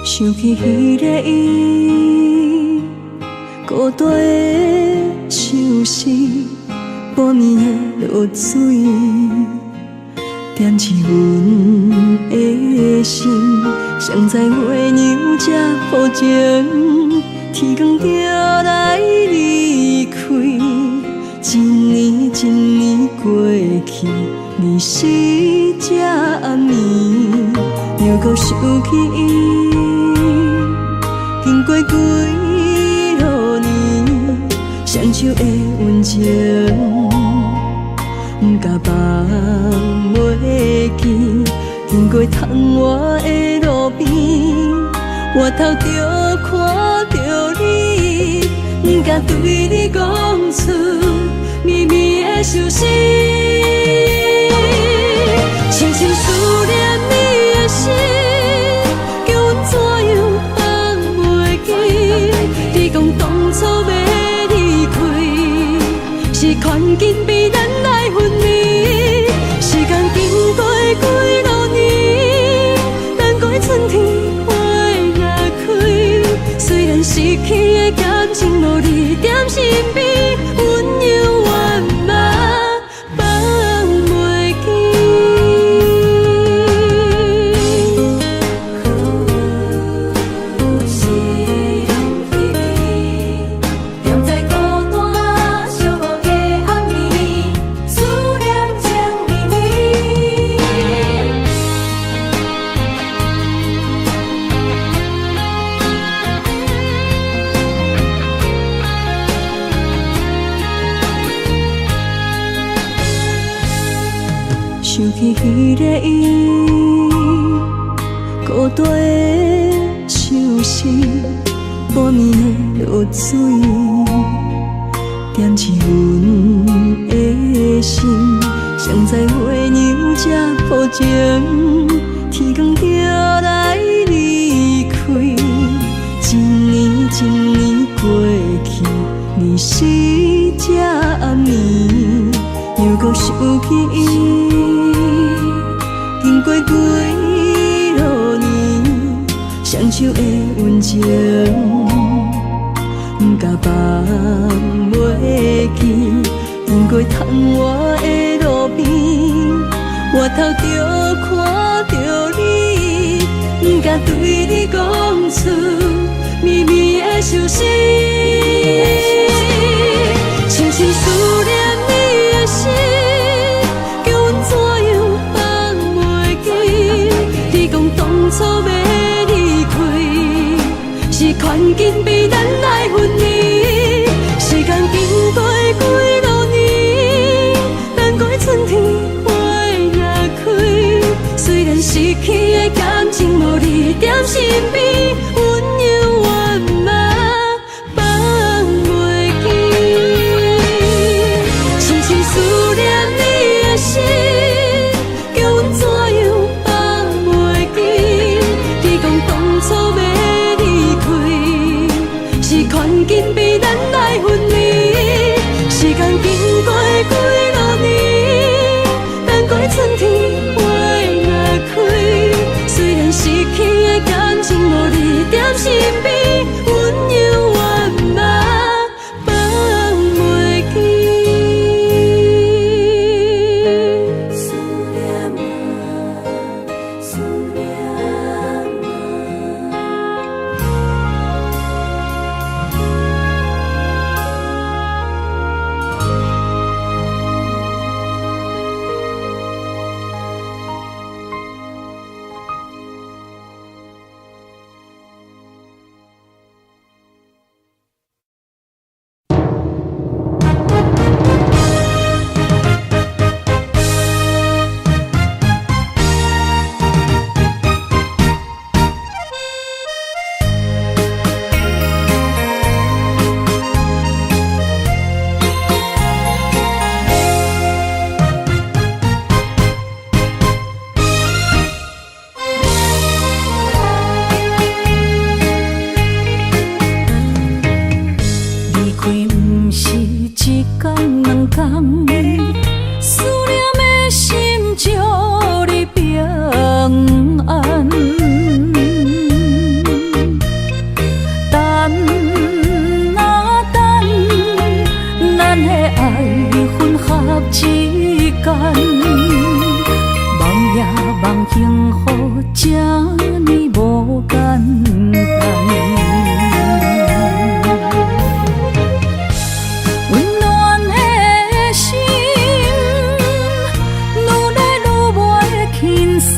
想起迄个伊，孤单的像是半暝的落水，点起阮的心，谁知月娘这薄情，天光就来离开，一年一年过去，你是这暗暝，又搁想起伊。经过几落年，双手的温情，不甲放袂记。经过窗外的路边，我头就看到你，不甲对你讲出绵绵的相思，深深思念你的心，叫阮怎样？你讲当初要离开，是看见比咱来分离。时间经过几落年，难怪春天花也开。虽然失去的感情无你踮身边，温柔万万放袂想起迄个伊，孤单的像是半暝的落水，点起阮的心。谁知月娘这薄情，天光就来离开，一年一年过去，你是这暗暝，又搁想起伊。经过几落年，双手的温情，不甲放袂记。经过窗外的路边，我头就看到你，不甲对你讲出绵绵的相思，深深思念你的心。讲当幸福这呢无简单。温暖的心，愈来愈袂轻松，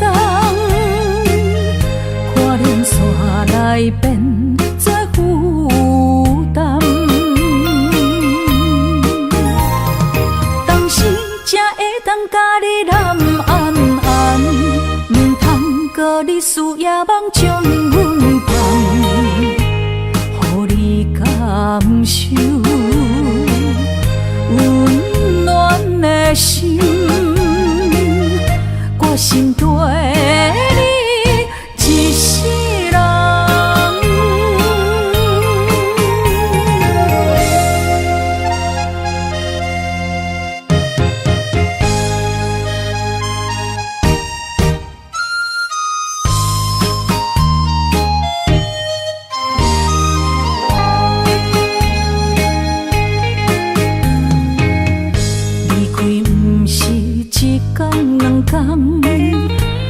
看连山来变作负担。当时才会当甲你揽安安，唔通搁你输也梦将阮放，予你感受温暖的心，我心对你一世人。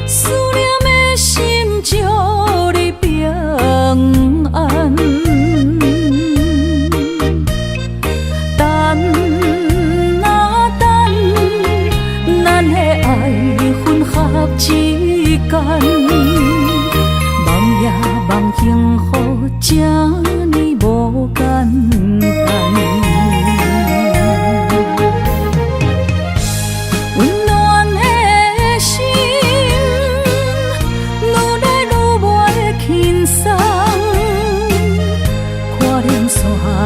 思念的心祝你平安，等啊等，咱的爱混合之间，梦也梦幸福这呢无简单。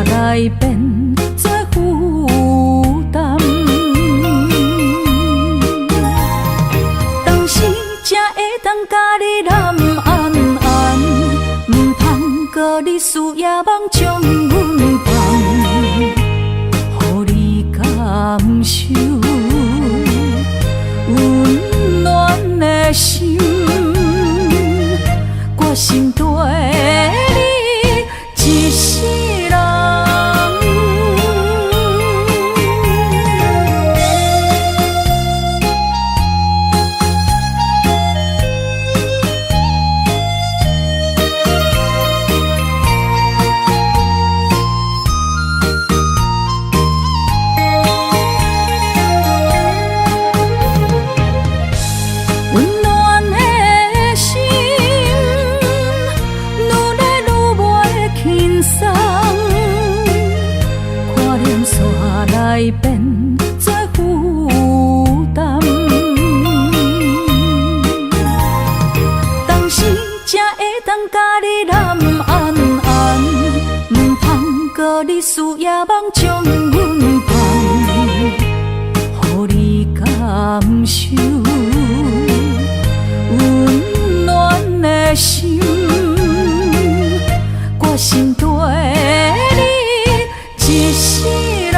来变作负担，当时才会当甲你揽安安，唔通搁你输也梦将阮放，予你感受温暖的心，我心对你一世人。来变作负担，当时才会当甲你揽安安，唔通搁你输也梦将阮放，予你感受温暖的心，我心对你一世人。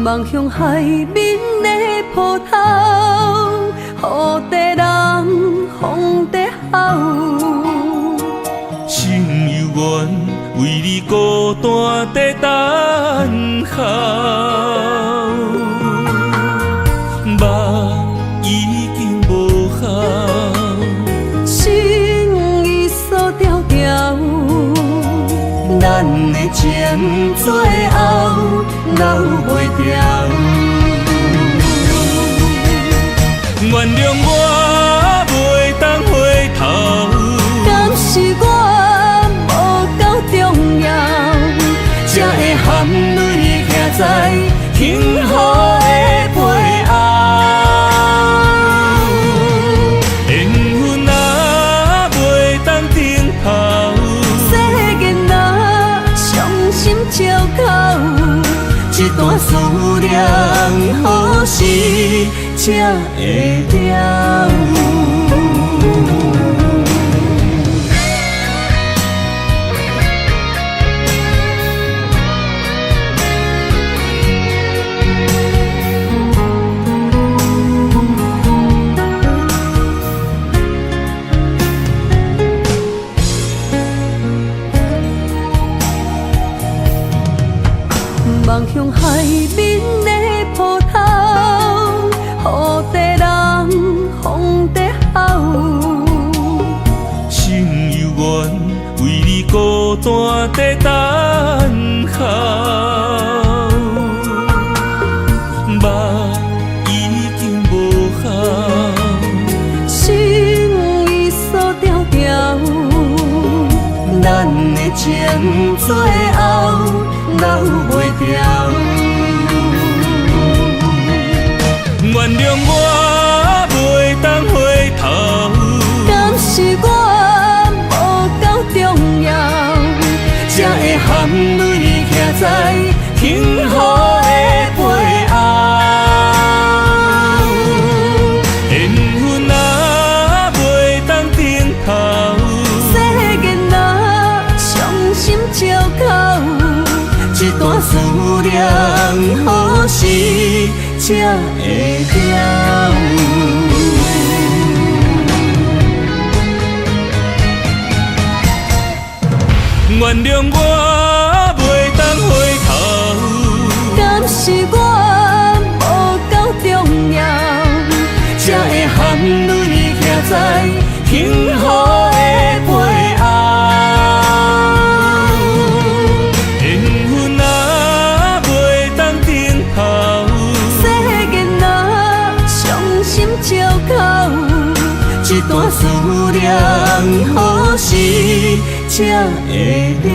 望向海面的波涛，雨地人，风地吼。心犹原为你孤单在等候，梦已经无效，心已锁条条，难咱的情最后留袂掉。原谅我袂当回头，敢是我无够重要，才会含泪徛在幸福的背后。缘分啊，袂当停靠，世间啊，伤心借口，一段思念，何时才会了？望向海面的波涛，雨地人风地好。心犹原为你孤单在等候，目已经无效，心已锁条条，咱的情最后留袂掉。原谅我袂当回头，敢是我无够重要，才会含泪徛在幸福的背后。缘分啊，袂当停靠，世间啊，伤心借口，一段思念，何时才会了？原谅我袂当回头，敢是我无够重要，才会含泪徛在幸福的背后。缘分啊，袂当停靠，世间啊，伤心借口，一段思念，何时才会了？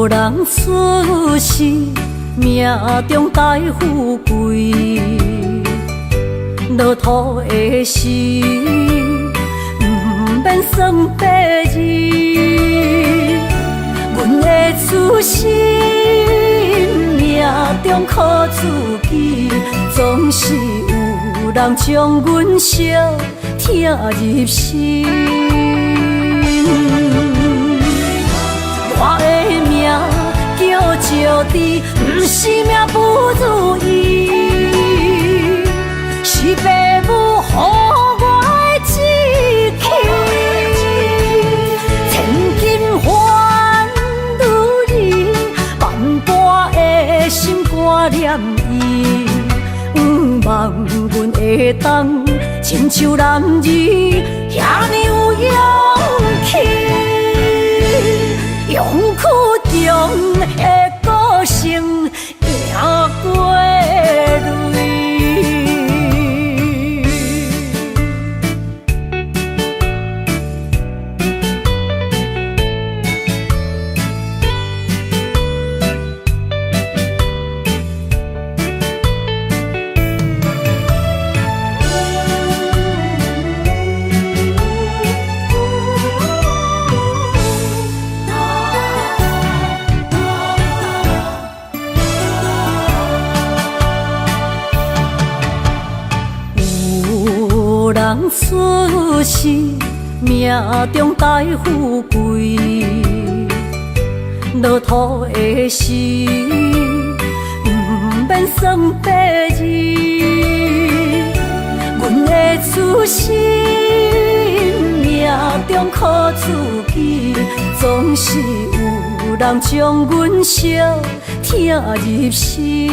人出世，命中带富贵，落土的时，不免算白字。阮的出身，命中靠自己，总是有人将阮惜听入心。我的命叫石地，不是命不如意，是父母予我的志气。千金换如意，万般的心挂念伊，望阮会当亲像男儿遐尼有勇气。勇屈中的个性，行过泪。人出世，命中带富贵，落土的时，不免算白字。阮的出身，命中苦自己，总是有人将阮惜疼入心。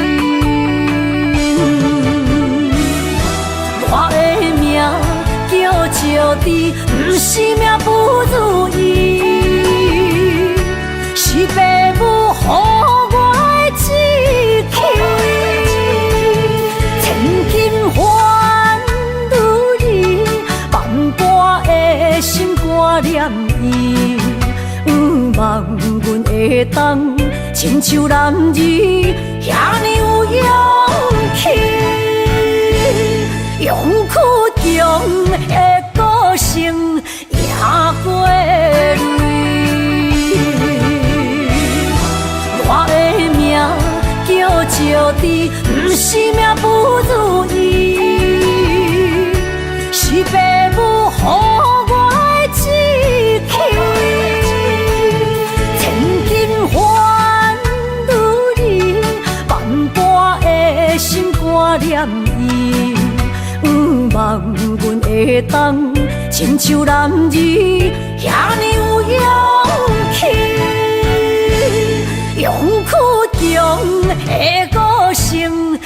我的命叫石地，不是命不如意，是父母予我的志气。千金换如意，万般的心肝念伊，望阮会当亲像男儿遐尼有勇气。勇屈强的个性赢过泪，我的命叫石地，不是命不如意，是父母予我的志气。千金换如意，万般的心肝念伊。望阮会当亲像男儿遐尼有勇气，勇屈强的个性